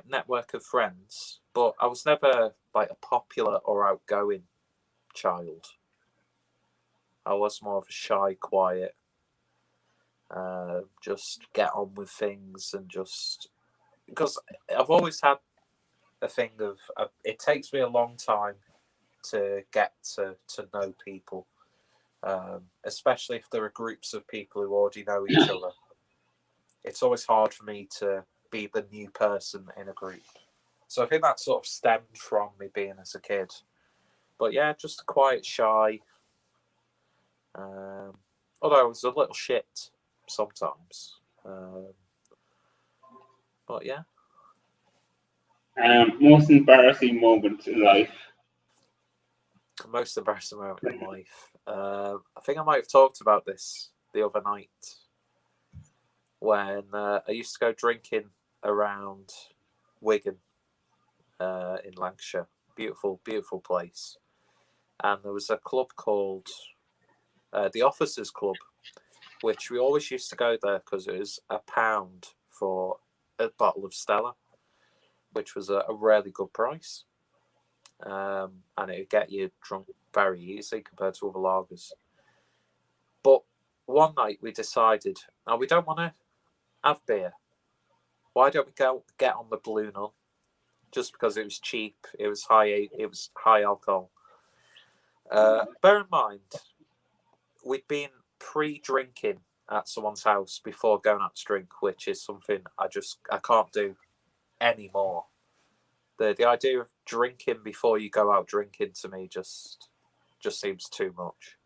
network of friends. But I was never like a popular or outgoing child. I was more of a shy, quiet, just get on with things, and just because I've always had a thing of it takes me a long time to get to know people, especially if there are groups of people who already know each other. It's always hard for me to be the new person in a group. So I think that sort of stemmed from me being as a kid. But yeah, just a quiet, shy. Although I was a little shit sometimes. But yeah. Most embarrassing moment in life. Most embarrassing moment in life. I think I might have talked about this the other night. when I used to go drinking around Wigan in Lancashire. Beautiful, beautiful place. And there was a club called the Officers Club, which we always used to go there because it was £1 for a bottle of Stella, which was a really good price. And it would get you drunk very easy compared to other lagers. But one night we decided, oh, we don't want to have beer. Why don't we go get on the Blue Nun? Just because it was cheap, it was high alcohol. Bear in mind, we'd been pre-drinking at someone's house before going out to drink, which is something I can't do anymore. The idea of drinking before you go out drinking to me just seems too much.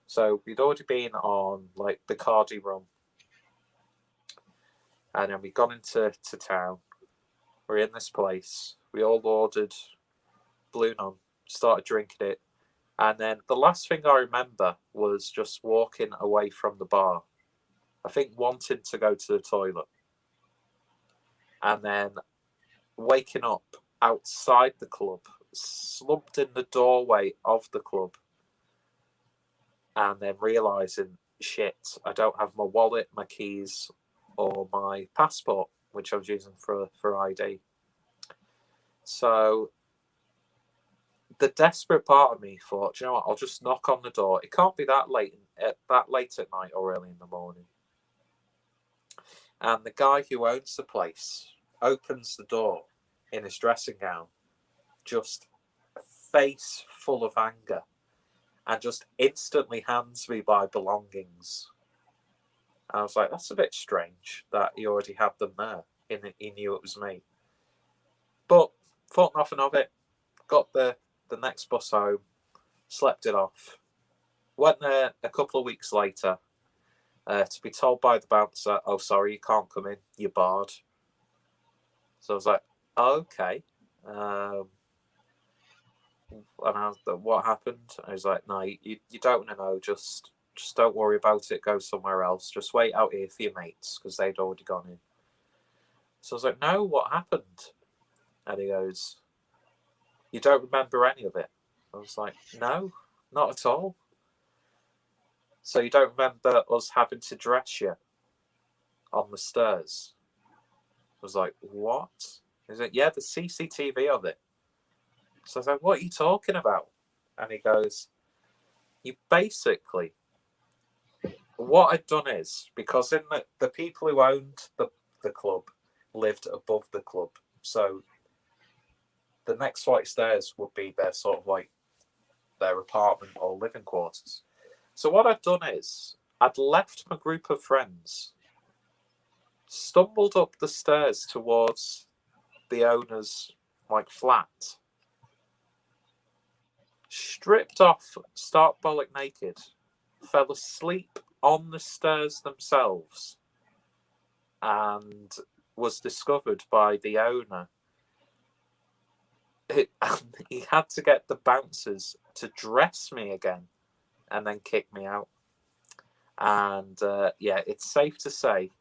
So we'd already been on like Bacardi rum, and then we gone into town. We're in this place. We all ordered Blue Nun, started drinking it, and then the last thing I remember was just walking away from the bar. I think wanting to go to the toilet, and then waking up outside the club, slumped in the doorway of the club, and then realising, shit, I don't have my wallet, my keys, or my passport, which I was using for ID. So the desperate part of me thought, you know what, I'll just knock on the door. It can't be that late at night or early in the morning. And the guy who owns the place opens the door in his dressing gown, just face full of anger, and just instantly hands me my belongings. And I was like, that's a bit strange that he already had them there. He knew it was me. But thought nothing of it. Got the next bus home, slept it off. Went there a couple of weeks later to be told by the bouncer, oh, sorry, you can't come in. You're barred. So I was like, oh, okay. And I was like, what happened? And he was like, no, you don't want to know. Just don't worry about it. Go somewhere else. Just wait out here for your mates because they'd already gone in. So I was like, no, what happened? And he goes, you don't remember any of it? I was like, no, not at all. So you don't remember us having to dress you on the stairs? I was like, what? He's like, yeah, the CCTV of it. So I was like, what are you talking about? And he goes, you basically, what I'd done is, because in the people who owned the club lived above the club. So the next flight of stairs would be their sort of like their apartment or living quarters. So what I'd done is I'd left my group of friends, stumbled up the stairs towards the owner's like flat, stripped off, stark bollock naked, fell asleep on the stairs themselves, and was discovered by the owner. He had to get the bouncers to dress me again and then kick me out. And yeah, it's safe to say,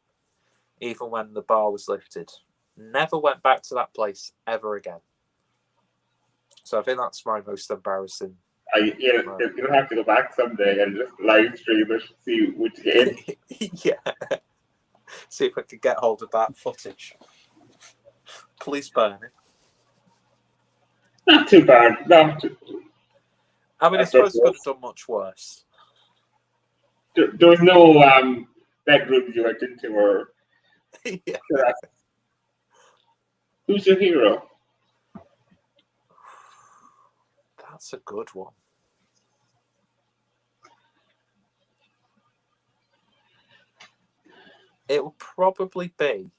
even when the bar was lifted, never went back to that place ever again. So I think that's my most embarrassing. You'll have to go back someday and just live stream it, see which game. Yeah. See if I can get hold of that footage. Please burn it. Not too bad. I mean, I suppose it could have done much worse. There was no bedrooms you went into, or Yeah. Who's your hero? That's a good one. It will probably be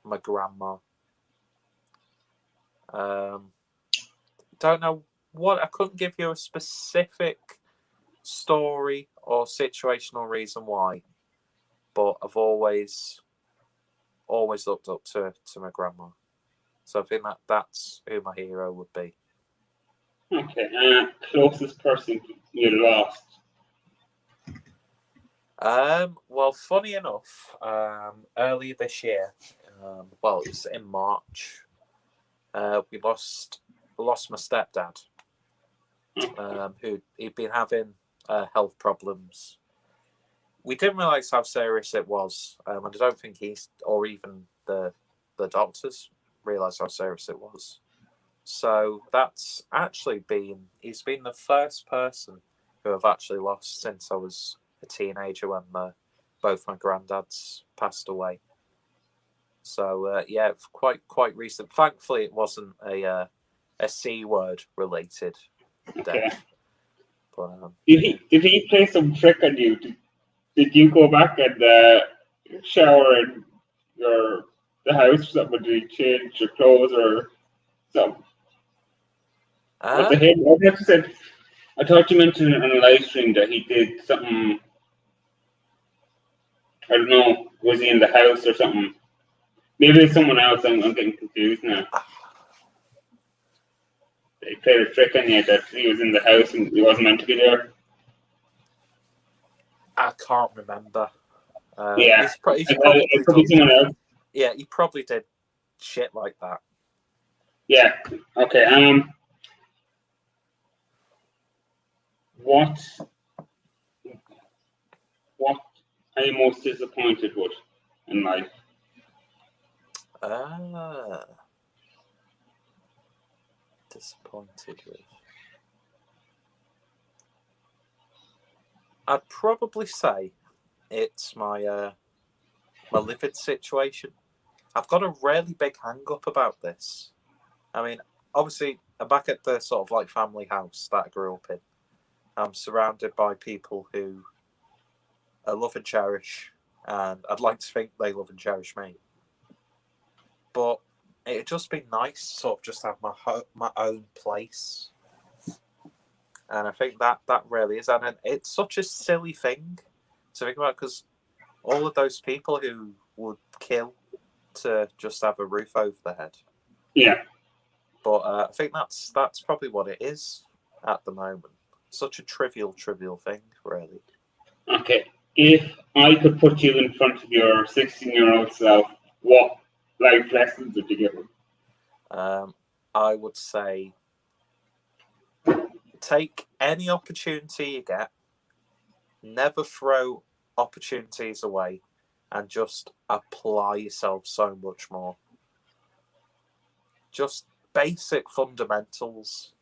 my grandma. Don't know what. I couldn't give you a specific story or situational reason why, but I've always looked up to my grandma. So I think that's who my hero would be. Okay, closest person you lost? Well, funny enough, earlier this year, well, it was in March, we lost my stepdad, who he'd been having health problems. We didn't realise how serious it was, and I don't think he's or even the doctors realised how serious it was. So that's actually he's been the first person who I've actually lost since I was a teenager when both my granddads passed away. So yeah, it's quite recent. Thankfully, it wasn't a C word related Okay. death. But, Did he play some trick on you? Did you go back and shower in the house or something? Did he change your clothes or something? Was it him? I thought you mentioned on a live stream that he did something. I don't know. Was he in the house or something? Maybe it's someone else. I'm getting confused now. They played a trick on you that he was in the house and he wasn't meant to be there. I can't remember. Yeah, he's probably it could be someone else. Yeah, he probably did shit like that. Yeah. Okay. What are you most disappointed with in life? Disappointed with. I'd probably say it's my living situation. I've got a really big hang up about this. I mean, obviously, I'm back at the sort of like family house that I grew up in. I'm surrounded by people who I love and cherish, and I'd like to think they love and cherish me. But it'd just be nice to sort of just have my own place. And I think that really is. And it's such a silly thing to think about because all of those people who would kill to just have a roof over their head. Yeah. But I think that's probably what it is at the moment. Such a trivial thing, really. Okay. If I could put you in front of your 16-year-old self, what life lessons would you give him? I would say take any opportunity you get, never throw opportunities away, and just apply yourself so much more. Just basic fundamentals,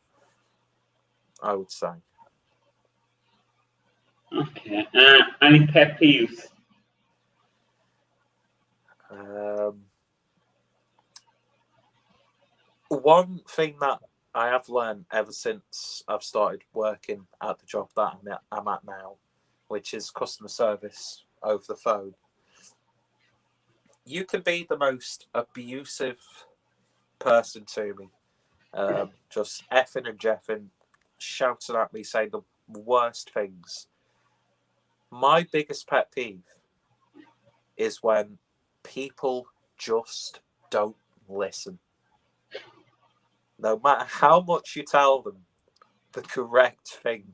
I would say. Okay. Any pet peeves? One thing that I have learned ever since I've started working at the job that I'm at now, which is customer service over the phone. You can be the most abusive person to me, just effing and jeffing, shouting at me, saying the worst things. My biggest pet peeve is when people just don't listen. No matter how much you tell them the correct thing,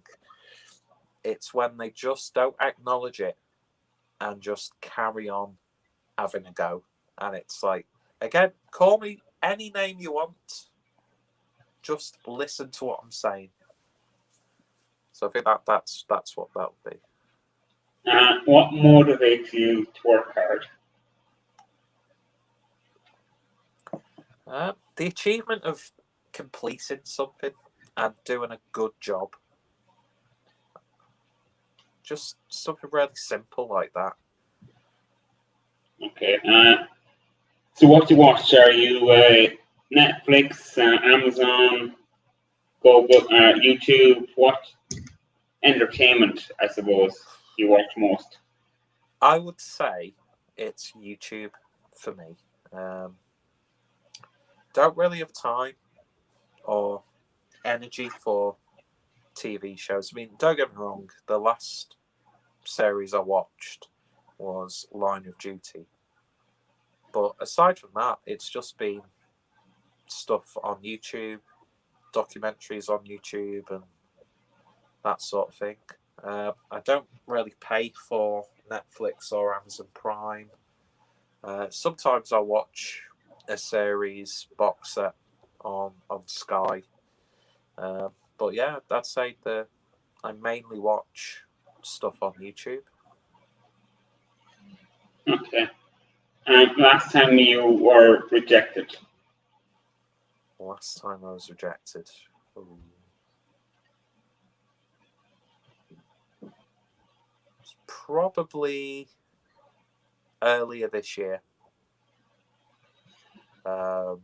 it's when they just don't acknowledge it and just carry on having a go. And it's like, again, call me any name you want. Just listen to what I'm saying. So I think that's what that would be. What motivates you to work hard? The achievement of completing something and doing a good job. Just something really simple like that. Okay. So what do you watch? Are you Netflix, Amazon, Google, YouTube? What entertainment, I suppose, you watch most? I would say it's YouTube for me. Don't really have time or energy for TV shows. I mean, don't get me wrong, the last series I watched was Line of Duty. But aside from that, it's just been stuff on YouTube, documentaries on YouTube, and that sort of thing. I don't really pay for Netflix or Amazon Prime. Sometimes I watch a series box set on Sky. But yeah, I'd say that I mainly watch stuff on YouTube. Okay. And last time you were rejected? Last time I was rejected. Ooh. It's probably earlier this year. By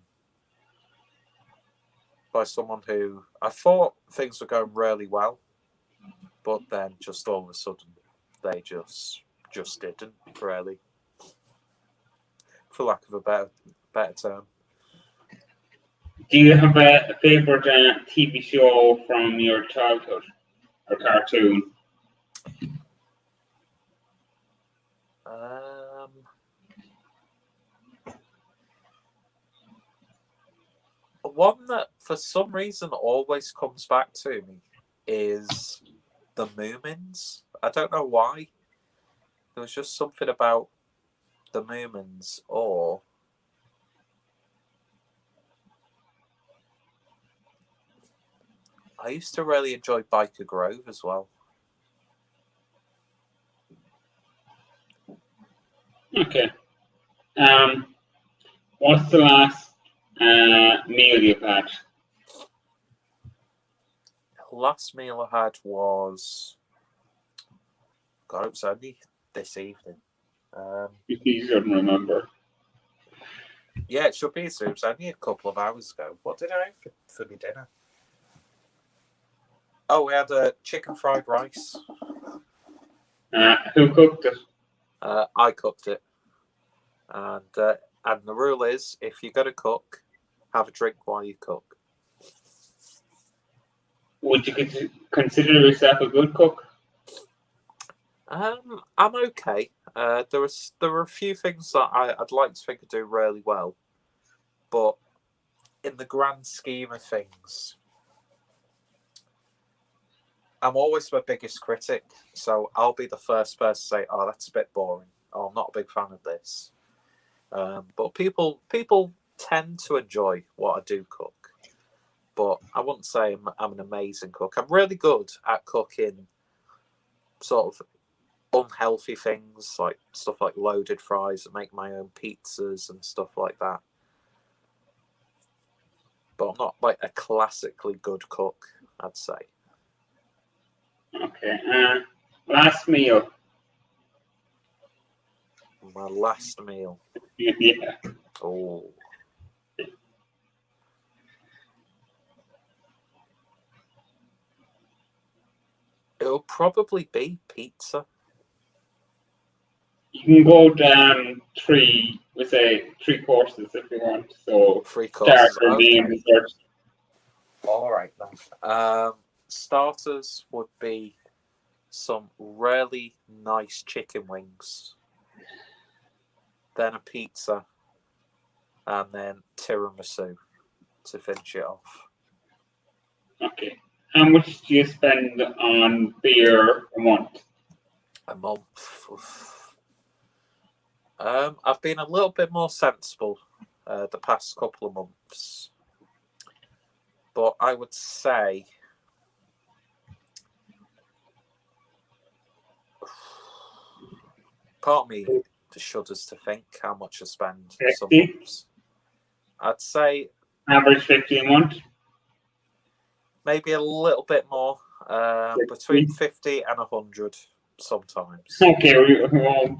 someone who I thought things were going really well, but then just all of a sudden they just didn't really, for lack of a better term. Do you have a favorite TV show from your childhood or cartoon? One that for some reason always comes back to me is the Moomins. I don't know why. There was just something about the Moomins, or I used to really enjoy Biker Grove as well. Okay. What's the last meal you've had? The last meal I had was, God, it was only this evening. You shouldn't remember. Yeah, it should be. So it was only a couple of hours ago. What did I have for my dinner? Oh, we had a chicken fried rice. Who cooked it? I cooked it. And the rule is, if you're going to cook, have a drink while you cook. Would you consider yourself a good cook? I'm okay. There are a few things that I'd like to think I do really well, but in the grand scheme of things, I'm always my biggest critic. So I'll be the first person to say, "Oh, that's a bit boring. Oh, I'm not a big fan of this." But people tend to enjoy what I do cook. But I wouldn't say I'm an amazing cook. I'm really good at cooking sort of unhealthy things, like stuff like loaded fries, and make my own pizzas and stuff like that. But I'm not like a classically good cook, I'd say. Okay. Last meal. My last meal. Yeah. Oh. It'll probably be pizza. You can go three courses if you want. So 3 courses. starter, main, Okay. dessert. All right then. Starters would be some really nice chicken wings, then a pizza, and then tiramisu to finish it off. Okay. How much do you spend on beer a month? A month. I've been a little bit more sensible the past couple of months, but I would say part of me shudders to think how much I spend 50? some months. I'd say Average 50 a month? maybe a little bit more, between 50 and 100 sometimes. Okay, we won't.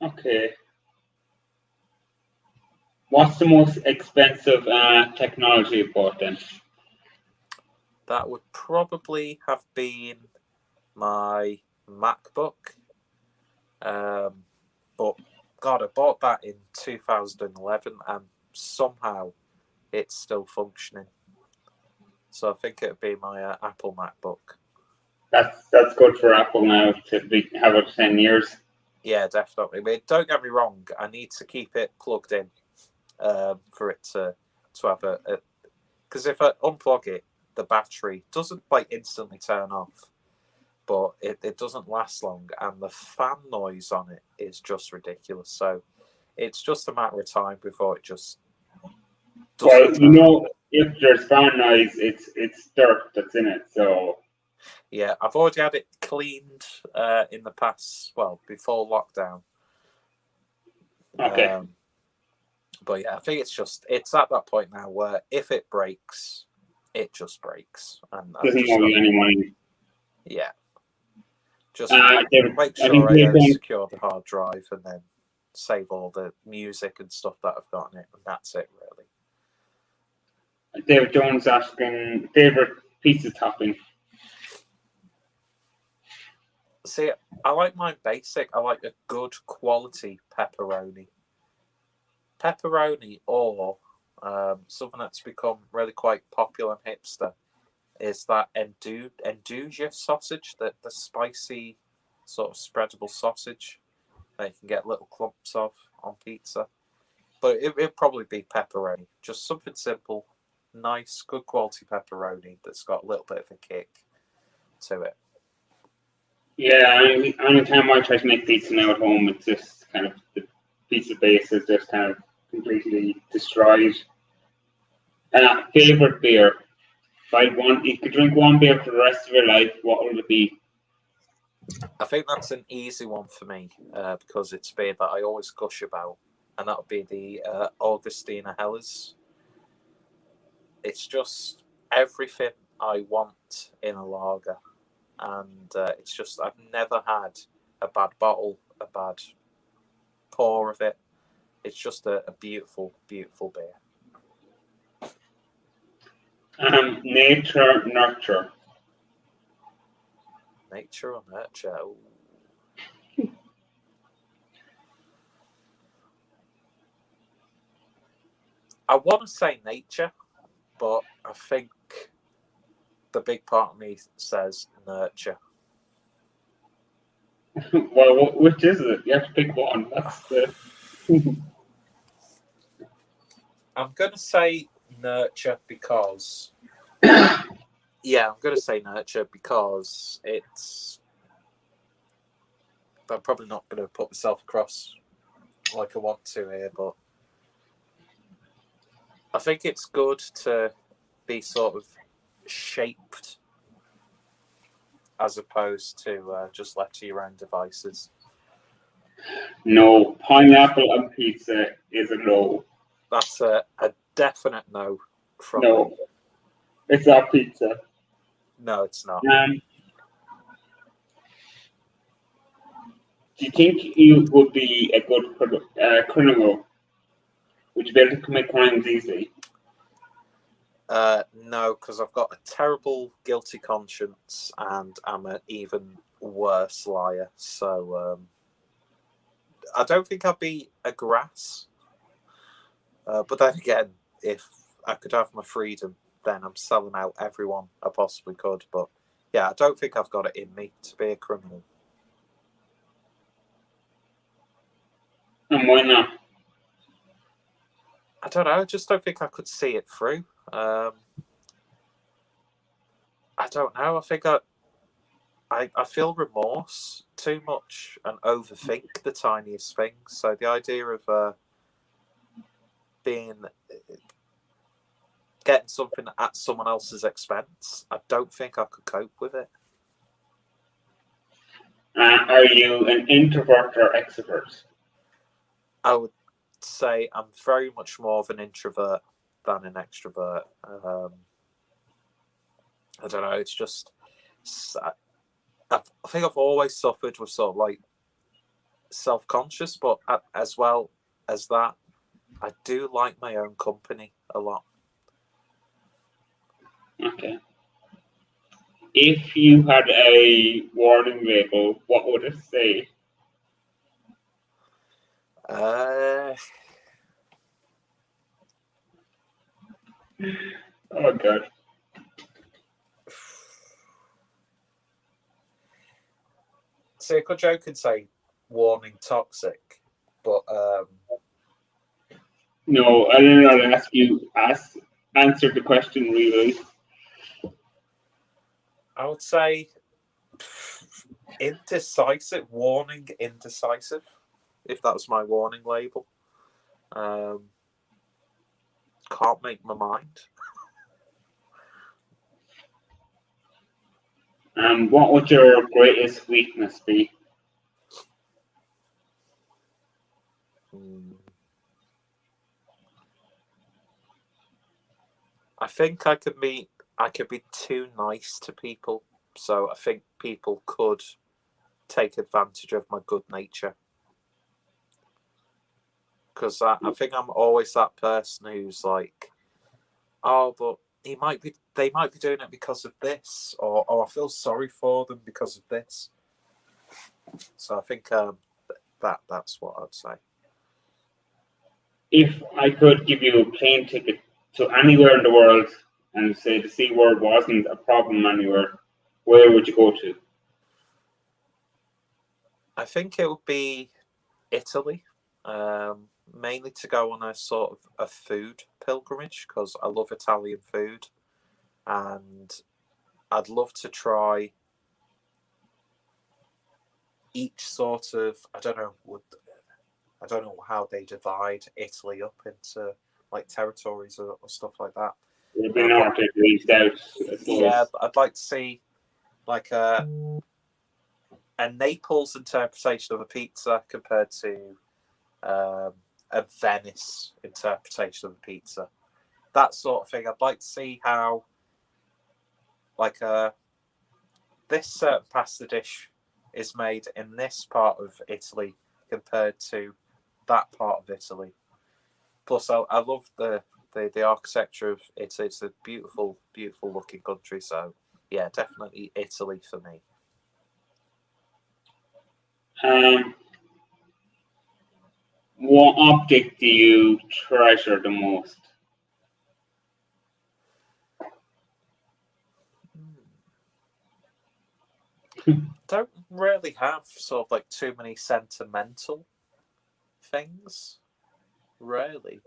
Okay. What's the most expensive technology you bought then? That would probably have been my MacBook. But God, I bought that in 2011 and somehow it's still functioning. So I think it would be my Apple MacBook. That's good for Apple now to have it 10 years. Yeah, definitely. I mean, don't get me wrong. I need to keep it plugged in for it to have a because if I unplug it, the battery doesn't like instantly turn off, but it doesn't last long, and the fan noise on it is just ridiculous. So it's just a matter of time before it just Well, doesn't you turn. know, if there's fan noise, it's dirt that's in it. So Yeah, I've already had it cleaned in the past, well, before lockdown. okay, But yeah, I think it's at that point now where if it breaks, it just breaks, and I've doesn't just owe got you any money. yeah, just David, make I think sure I secure the hard drive and then save all the music and stuff that I've got in it, and that's it really. David Jones asking favorite pizza topping. See, I like mine basic. I like a good quality pepperoni. Pepperoni or something that's become really quite popular and hipster is that Enduja sausage, the spicy sort of spreadable sausage that you can get little clumps of on pizza. But it'd probably be pepperoni. Just something simple, nice, good quality pepperoni that's got a little bit of a kick to it. Yeah, anytime I try to make pizza now at home, it's just kind of the pizza base is just kind of completely destroyed. Favorite beer. If you could drink one beer for the rest of your life, what would it be? I think that's an easy one for me because it's beer that I always gush about, and that would be the Augustina Helles. It's just everything I want in a lager, and it's just I've never had a bad bottle, a bad pour of it. It's just a beautiful, beautiful beer. Nature, nurture. Nature or nurture? Ooh. I want to say nature, but I think the big part of me says nurture. Well, which is it? You have to pick one. That's the. I'm going to say nurture because... Yeah, I'm going to say nurture because it's... I'm probably not going to put myself across like I want to here, but I think it's good to be sort of shaped as opposed to just left to your own devices. No, pineapple on pizza is a no. That's a definite no from No, me. it's not pizza. No, it's not. Do you think you would be a good criminal? Would you be able to commit crimes easily? No, because I've got a terrible guilty conscience and I'm an even worse liar. So I don't think I'd be a grass. But then again, if I could have my freedom, then I'm selling out everyone I possibly could. But yeah, I don't think I've got it in me to be a criminal. And why not? I don't know. I just don't think I could see it through. I don't know. I think I feel remorse too much and overthink the tiniest things. So the idea of getting something at someone else's expense, I don't think I could cope with it. Are you an introvert or extrovert? I would say I'm very much more of an introvert than an extrovert. I don't know. It's just I think I've always suffered with sort of like self-conscious, but as well as that, I do like my own company a lot. Okay. If you had a warning label, what would it say? Oh god. See, a good joke could say warning toxic, but No, I didn't know to ask you. Answer the question really. I would say Indecisive, warning, indecisive. If that was my warning label. Can't make my mind. What would your greatest weakness be? I think I could be too nice to people. So I think people could take advantage of my good nature. Because I think I'm always that person who's like, oh, but they might be doing it because of this, or I feel sorry for them because of this. So I think that's what I'd say. If I could give you a plane ticket to anywhere in the world and say the C word wasn't a problem anywhere, where would you go to? I think it would be Italy, mainly to go on a sort of a food pilgrimage because I love Italian food, and I'd love to try each sort of I don't know how they divide Italy up into like territories or stuff like that. It'd be north, Italy, south, I suppose. Yeah, I'd like to see like a Naples interpretation of a pizza compared to a Venice interpretation of a pizza. That sort of thing. I'd like to see how like this certain pasta dish is made in this part of Italy compared to that part of Italy. Plus, I love the architecture of it. It's a beautiful, beautiful looking country. So, yeah, definitely Italy for me. What object do you treasure the most? Don't really have sort of like too many sentimental things, really.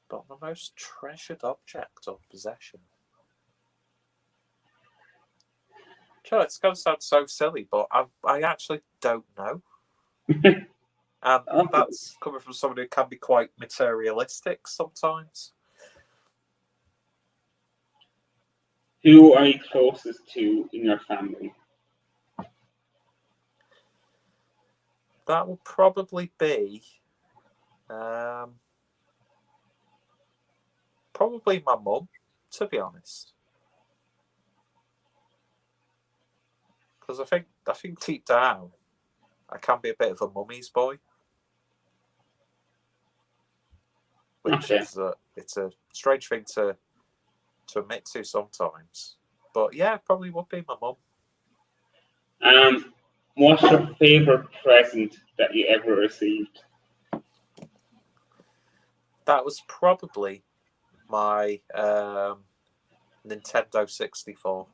But my most treasured object or possession. Sure, it's going to sound so silly, but I actually don't know. And that's coming from someone who can be quite materialistic sometimes. Who are you closest to in your family? That would probably be probably my mum, to be honest. Because I think deep down, I can be a bit of a mummy's boy. Which is it's a strange thing to admit to sometimes. But yeah, probably would be my mum. What's your favorite present that you ever received? That was probably my Nintendo 64.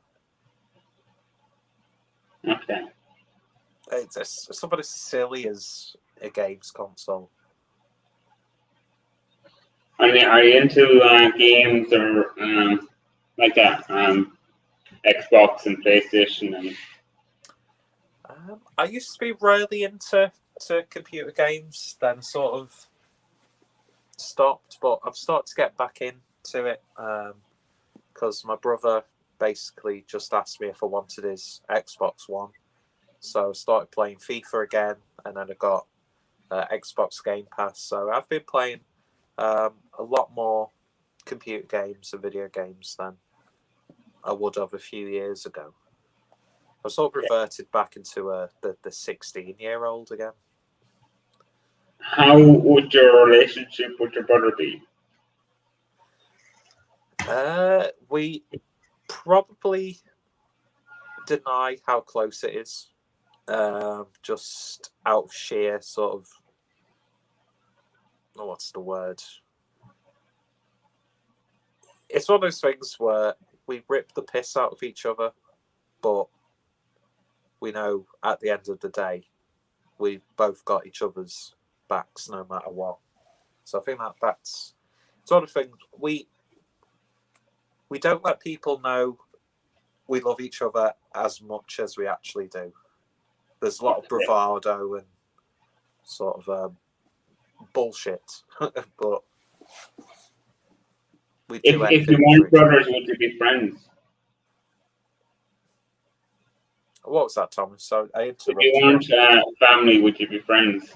Okay. It's something as silly as a games console. I mean, are you into games or like that? Xbox and PlayStation and. I used to be really into computer games, then sort of stopped, but I've started to get back into it because my brother basically just asked me if I wanted his Xbox One. So I started playing FIFA again, and then I got Xbox Game Pass. So I've been playing a lot more computer games and video games than I would have a few years ago. I sort of reverted back into the 16-year-old again. How would your relationship with your brother be? We probably deny how close it is. Just out of sheer sort of, what's the word? It's one of those things where we rip the piss out of each other, but we know at the end of the day, we've both got each other's backs no matter what. So I think that's sort of thing. We don't let people know we love each other as much as we actually do. There's a lot of bravado and sort of bullshit, but we do If anything you for weren't each other. brothers, would you be friends? What was that, Thomas? So I If you interrupted you. weren't family, would you be friends?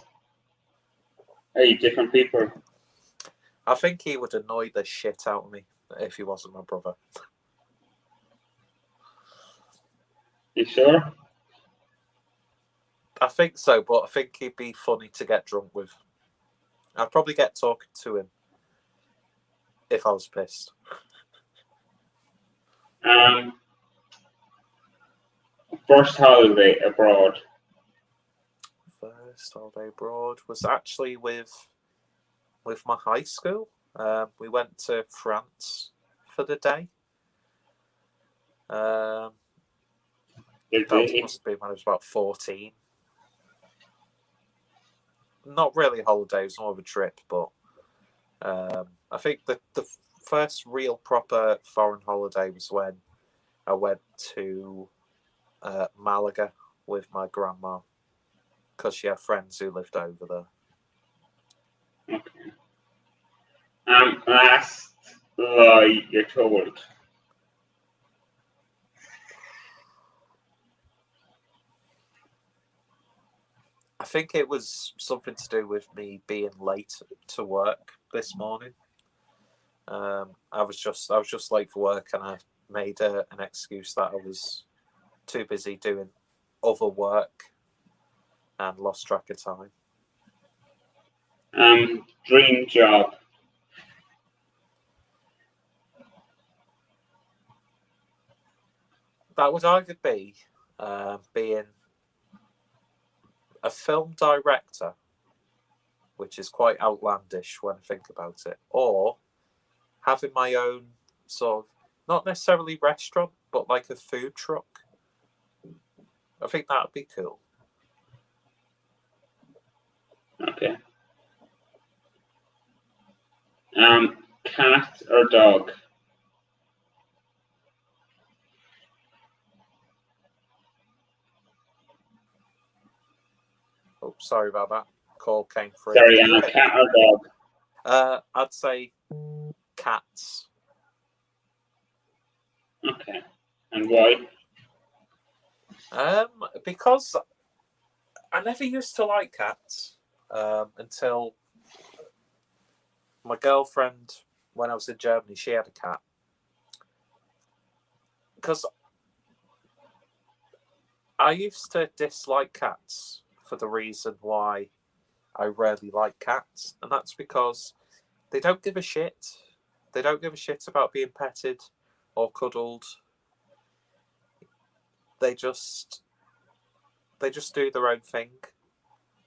Are you different people? I think he would annoy the shit out of me if he wasn't my brother. You sure? I think so, but I think he'd be funny to get drunk with. I'd probably get talking to him if I was pissed. First holiday abroad. First holiday abroad was actually with my high school. We went to France for the day. That must have been when I was about 14. Not really a holiday, it was more of a trip, but I think the first real proper foreign holiday was when I went to Malaga with my grandma because she had friends who lived over there. Okay. Last lie you're told. I think it was something to do with me being late to work this morning. I was just late for work, and I made an excuse that I was too busy doing other work and lost track of time. Dream job. That would either be being a film director, which is quite outlandish when I think about it, or having my own sort of, not necessarily restaurant, but like a food truck. I think that would be cool. Okay. Cat or dog? Oh, sorry about that. Call came through. Sorry, cat or dog? I'd say cats. Okay. And why? Because I never used to like cats until my girlfriend, when I was in Germany, she had a cat. Because I used to dislike cats for the reason why I rarely like cats, and that's because they don't give a shit. They don't give a shit about being petted or cuddled. They just do their own thing,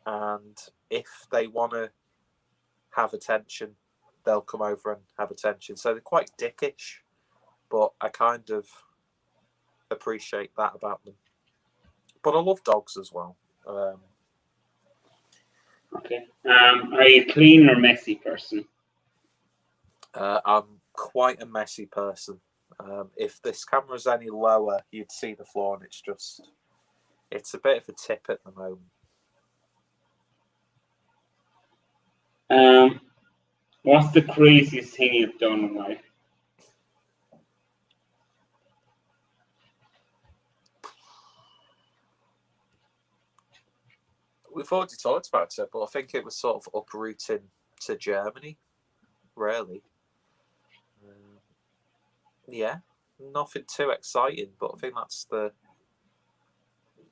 and if they want to have attention, they'll come over and have attention. So they're quite dickish, but I kind of appreciate that about them. But I love dogs as well. Okay. Are you a clean or messy person? I'm quite a messy person. If this camera's any lower, you'd see the floor, and it's a bit of a tip at the moment. What's the craziest thing you've done in life? We've already talked about it, but I think it was sort of uprooting to Germany, really. Yeah, nothing too exciting, but I think that's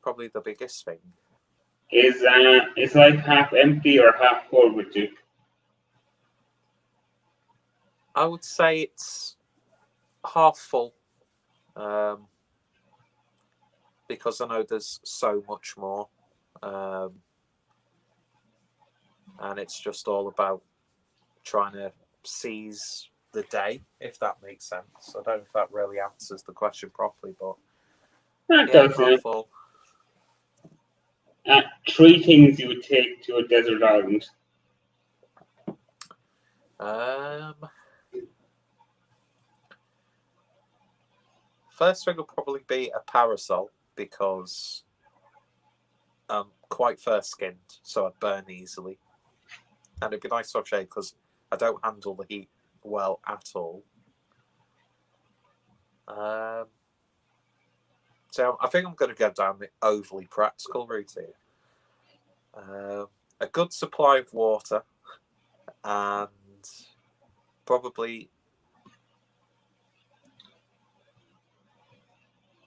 probably the biggest thing. Is life half empty or half full with you? I would say it's half full, because I know there's so much more, and it's just all about trying to seize the day, if that makes sense. I don't know if that really answers the question properly, but That yeah, does. half full. 3 things you would take to a desert island. first thing will probably be a parasol because I'm quite fair-skinned, so I'd burn easily. And it'd be nice to have shade because I don't handle the heat well at all. So I think I'm going to go down the overly practical route here. A good supply of water and probably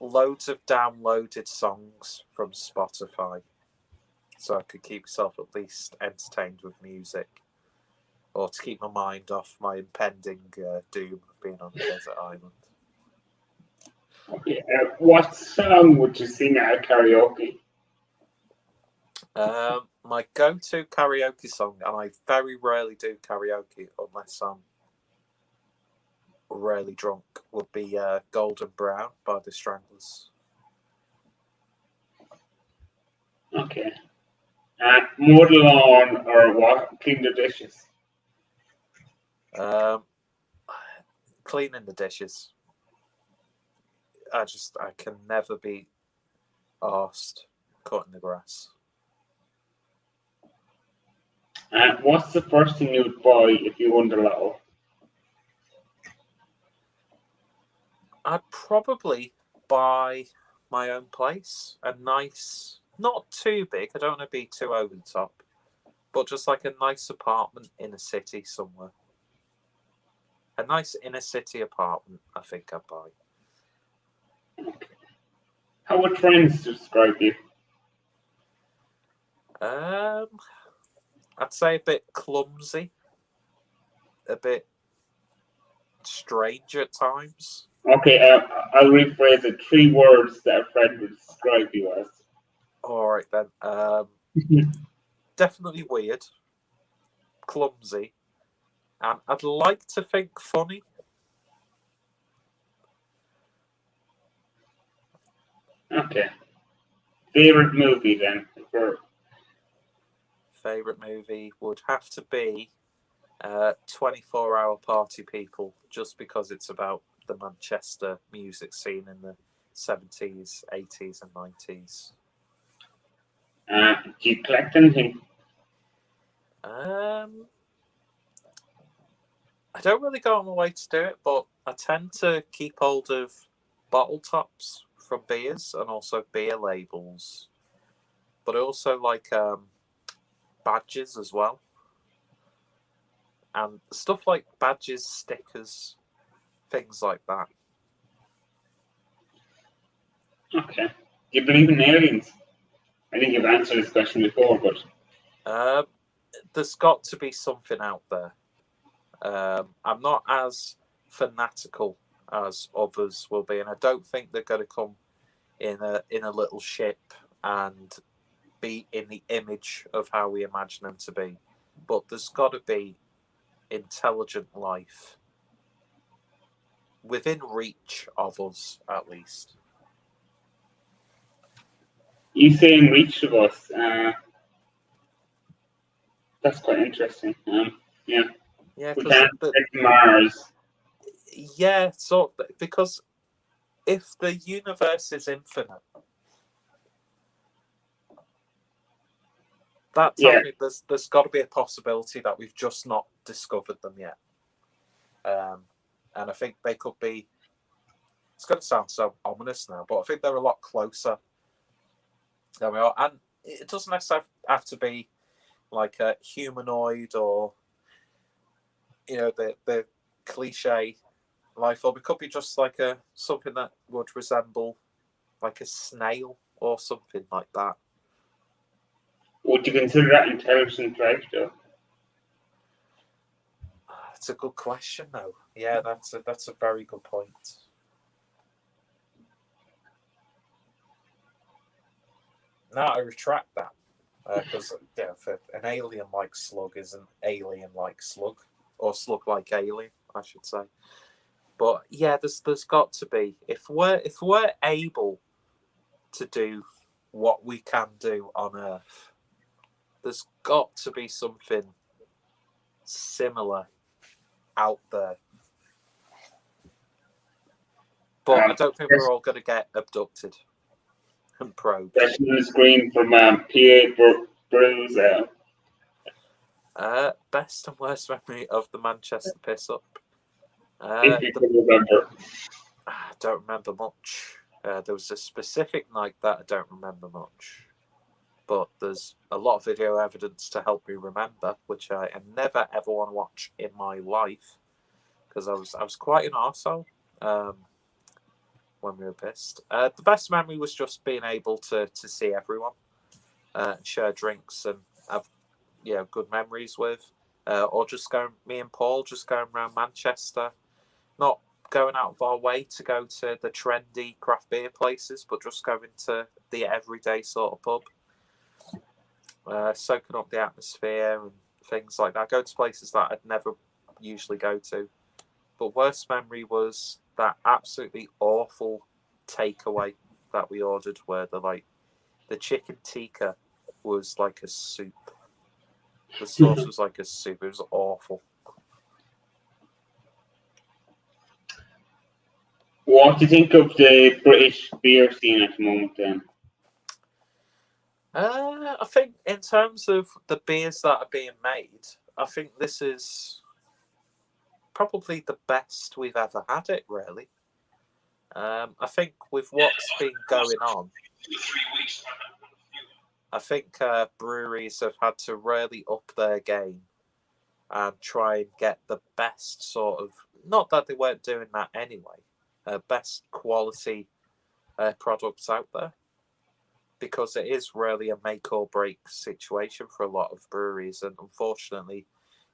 loads of downloaded songs from Spotify, so I could keep myself at least entertained with music, or to keep my mind off my impending doom of being on a desert island. Okay. What song would you sing at karaoke? My go-to karaoke song, and I very rarely do karaoke unless I'm really drunk, would be Golden Brown by the Stranglers. Okay. Mow the lawn or what? Clean the dishes? Cleaning the dishes. I can never be arsed cutting the grass. What's the first thing you would buy if you won the lotto? I'd probably buy my own place. A nice, not too big, I don't want to be too over the top, but just like a nice apartment in a city somewhere. A nice inner city apartment, I think I'd buy. Okay. How would friends describe you? I'd say a bit clumsy, a bit strange at times. Okay, I'll rephrase it. 3 words that a friend would describe you as. All right then. Definitely weird, clumsy, and I'd like to think funny. Okay. Favorite movie then? Favorite movie would have to be 24-Hour Party People, just because it's about the Manchester music scene in the 70s, 80s, and 90s. Do you collect anything? I don't really go on my way to do it, but I tend to keep hold of bottle tops from beers and also beer labels. But I also like badges as well. And stuff like badges, stickers, things like that. Okay. Do you believe in aliens? I think you've answered this question before, but There's got to be something out there. I'm not as fanatical as others will be, and I don't think they're going to come in a little ship and be in the image of how we imagine them to be. But there's got to be intelligent life within reach of us, at least. you say in reach of us. That's quite interesting. Yeah. Yeah, We can't because get to Mars. yeah, so because if the universe is infinite, that tells Yeah. me there's got to be a possibility that we've just not discovered them yet. And I think they could be. It's going to sound so ominous now, but I think they're a lot closer than we are. And it doesn't necessarily have to be like a humanoid or, you know, the cliche life form. It could be just like something that would resemble like a snail or something like that. Would you consider that intelligent life, though? It's a good question, though. Yeah, that's a very good point. No, I retract that because if an alien-like slug is an alien-like slug, or slug-like alien, I should say. But yeah, there's got to be if we're able to do what we can do on Earth, there's got to be something similar out there. But I don't think we're all going to get abducted and probed. Question on the screen from PA Bruce. Best and worst memory of the Manchester piss-up? If you can remember. I don't remember much. There was a specific night that I don't remember much. But there's a lot of video evidence to help me remember, which I never ever want to watch in my life, because I was quite an arsehole when we were pissed. The best memory was just being able to see everyone, share drinks, and have good memories with, or just me and Paul just going around Manchester, not going out of our way to go to the trendy craft beer places, but just going to the everyday sort of pub. Soaking up the atmosphere and things like that. Go to places that I'd never usually go to. But worst memory was that absolutely awful takeaway that we ordered, where the chicken tikka was like a soup. The sauce was like a soup. It was awful. What do you think of the British beer scene at the moment then? I think in terms of the beers that are being made, I think this is probably the best we've ever had it, really. I think with what's been going on, I think breweries have had to really up their game and try and get the best sort of, not that they weren't doing that anyway, best quality products out there. Because it is really a make or break situation for a lot of breweries, and unfortunately,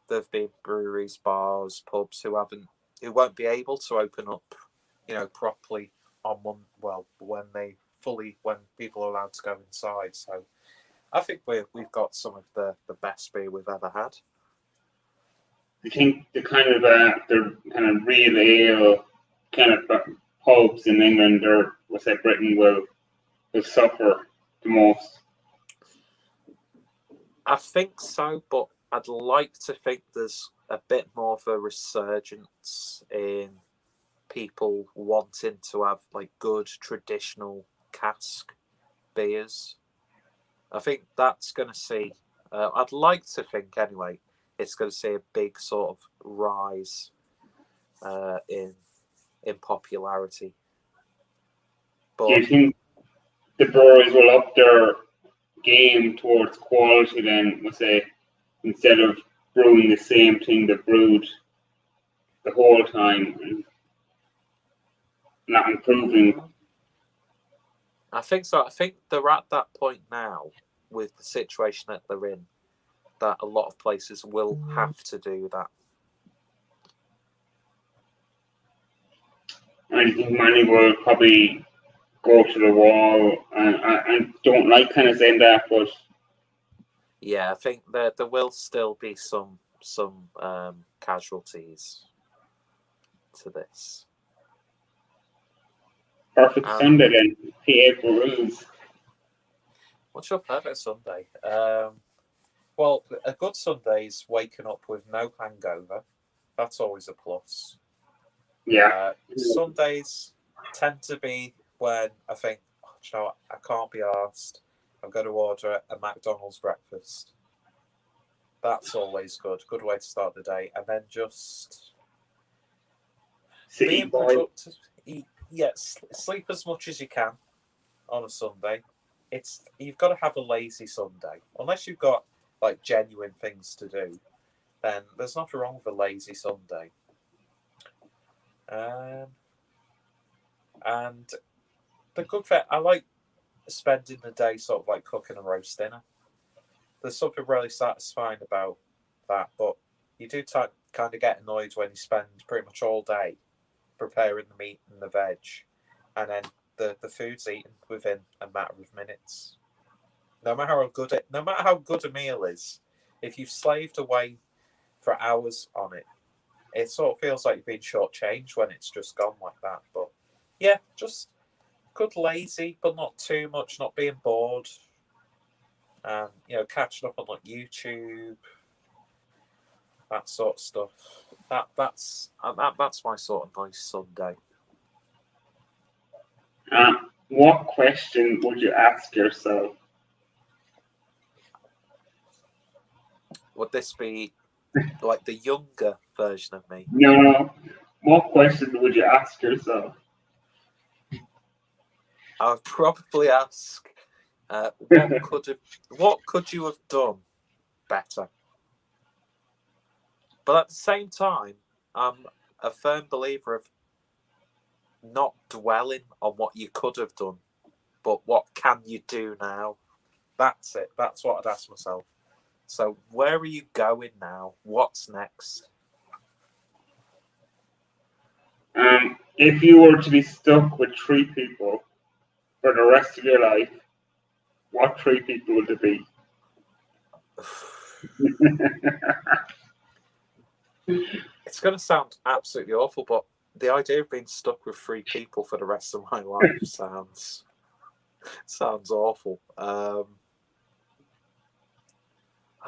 there've been breweries, bars, pubs who won't be able to open up, properly on when people are allowed to go inside. So, I think we've got some of the best beer we've ever had. Do you think the kind of real ale kind of pubs in England or Britain will suffer the most? I think so, but I'd like to think there's a bit more of a resurgence in people wanting to have good traditional cask beers. I think that's going to see, I'd like to think anyway, it's going to see a big sort of rise in popularity. But do you think the breweries will up their game towards quality then, instead of brewing the same thing they brewed the whole time and not improving? I think so. I think they're at that point now with the situation that they're in, that a lot of places will have to do that. I think many will probably go to the wall, and don't like kind of saying that, but yeah, I think there will still be some casualties to this. Perfect Sunday then, PA Brews. What's your favourite Sunday? Well, a good Sunday is waking up with no hangover. That's always a plus. Yeah. Sundays tend to be when I think, I can't be arsed. I'm going to order a McDonald's breakfast. That's always good. Good way to start the day. And then just being productive. Sleep as much as you can on a Sunday. You've got to have a lazy Sunday. Unless you've got genuine things to do, then there's nothing wrong with a lazy Sunday. And the good thing, I like spending the day sort of cooking a roast dinner. There's something really satisfying about that, but you do kind of get annoyed when you spend pretty much all day preparing the meat and the veg, and then the food's eaten within a matter of minutes. No matter how good a meal is, if you've slaved away for hours on it, it sort of feels like you've been shortchanged when it's just gone like that. But yeah, just good lazy, but not too much, not being bored. And catching up on YouTube, that sort of stuff. That's my sort of nice Sunday. What question would you ask yourself? Would this be like the younger version of me? No. What question would you ask yourself? I would probably ask, what could you have done better? But at the same time, I'm a firm believer of not dwelling on what you could have done, but what can you do now? That's it. That's what I'd ask myself. So where are you going now? What's next? If you were to be stuck with 3 people for the rest of your life, what 3 people would it be? It's going to sound absolutely awful, but the idea of being stuck with 3 people for the rest of my life sounds awful. I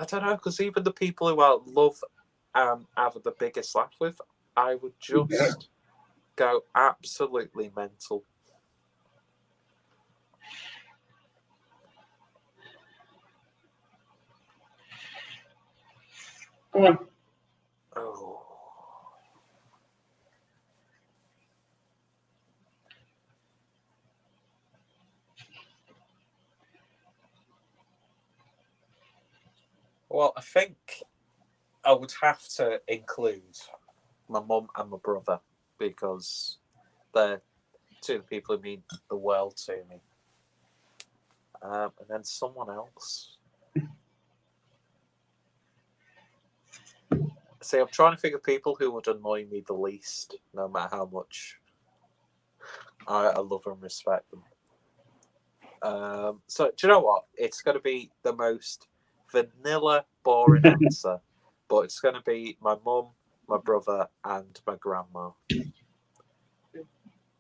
don't know, because even the people who I love and have the biggest laugh with, I would just go absolutely mental. Go on. Oh. Well, I think I would have to include my mum and my brother because they're 2 of the people who mean the world to me. And then someone else. See, I'm trying to think of people who would annoy me the least, no matter how much I love and respect them. So, do you know what? It's going to be the most vanilla, boring answer, but it's going to be my mum, my brother, and my grandma.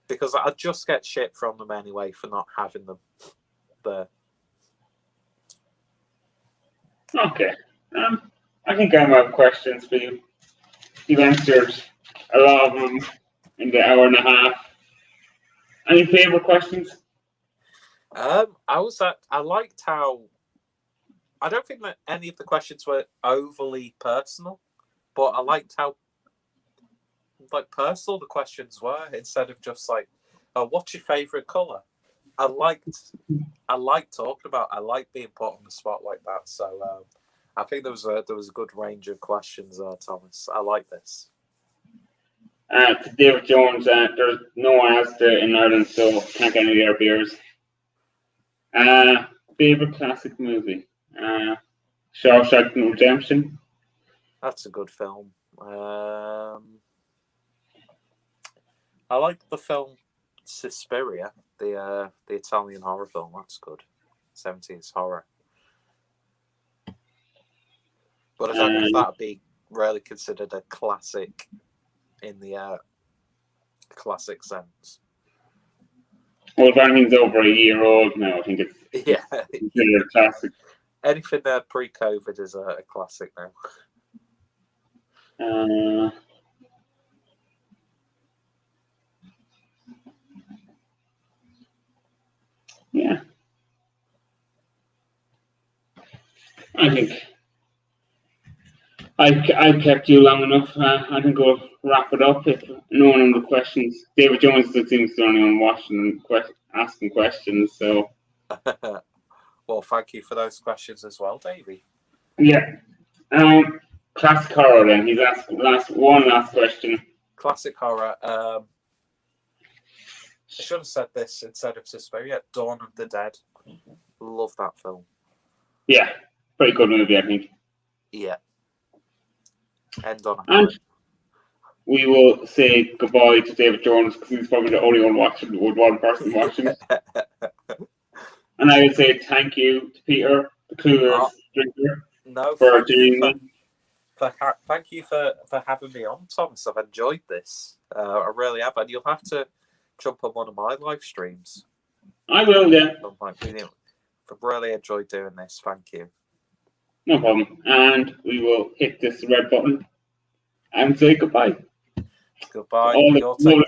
Because I just get shit from them anyway for not having them there. Okay. I think I have questions for you. You've answered a lot of them in the hour and a half. Any favourite questions? I liked how I don't think that any of the questions were overly personal, but I liked how personal the questions were instead of just like, oh, what's your favourite colour? I liked talking about. I like being put on the spot like that. So I think there was a good range of questions, Thomas. I like this. To David Jones, there's no one else in Ireland, so can't get any of their beers. Favorite classic movie? Shawshank Redemption. That's a good film. I like the film Suspiria, the Italian horror film. That's good. 70s horror. But I don't know if that'd be really considered a classic in the classic sense. Well, if anything's over a year old now, I think it's considered a classic. Anything pre-COVID is a classic now. Yeah. I think I kept you long enough. I can go wrap it up if no one on the questions. David Jones seems to be the only one watching and asking questions. So, well, thank you for those questions as well, Davey. Yeah. Classic horror. Then he's asked one last question. Classic horror. I should have said this instead of Suspiria. Dawn of the Dead. Love that film. Yeah, pretty good movie, I think. Yeah. End on a and we will say goodbye to David Jones because he's probably the only one watching, one person watching. And I would say thank you to Peter, the Clueless Drinker, for doing it. Thank you for having me on, Thomas. I've enjoyed this. I really have, and you'll have to jump on one of my live streams. I will, yeah. I've really enjoyed doing this. Thank you. No problem. And we will hit this red button and say goodbye. Goodbye.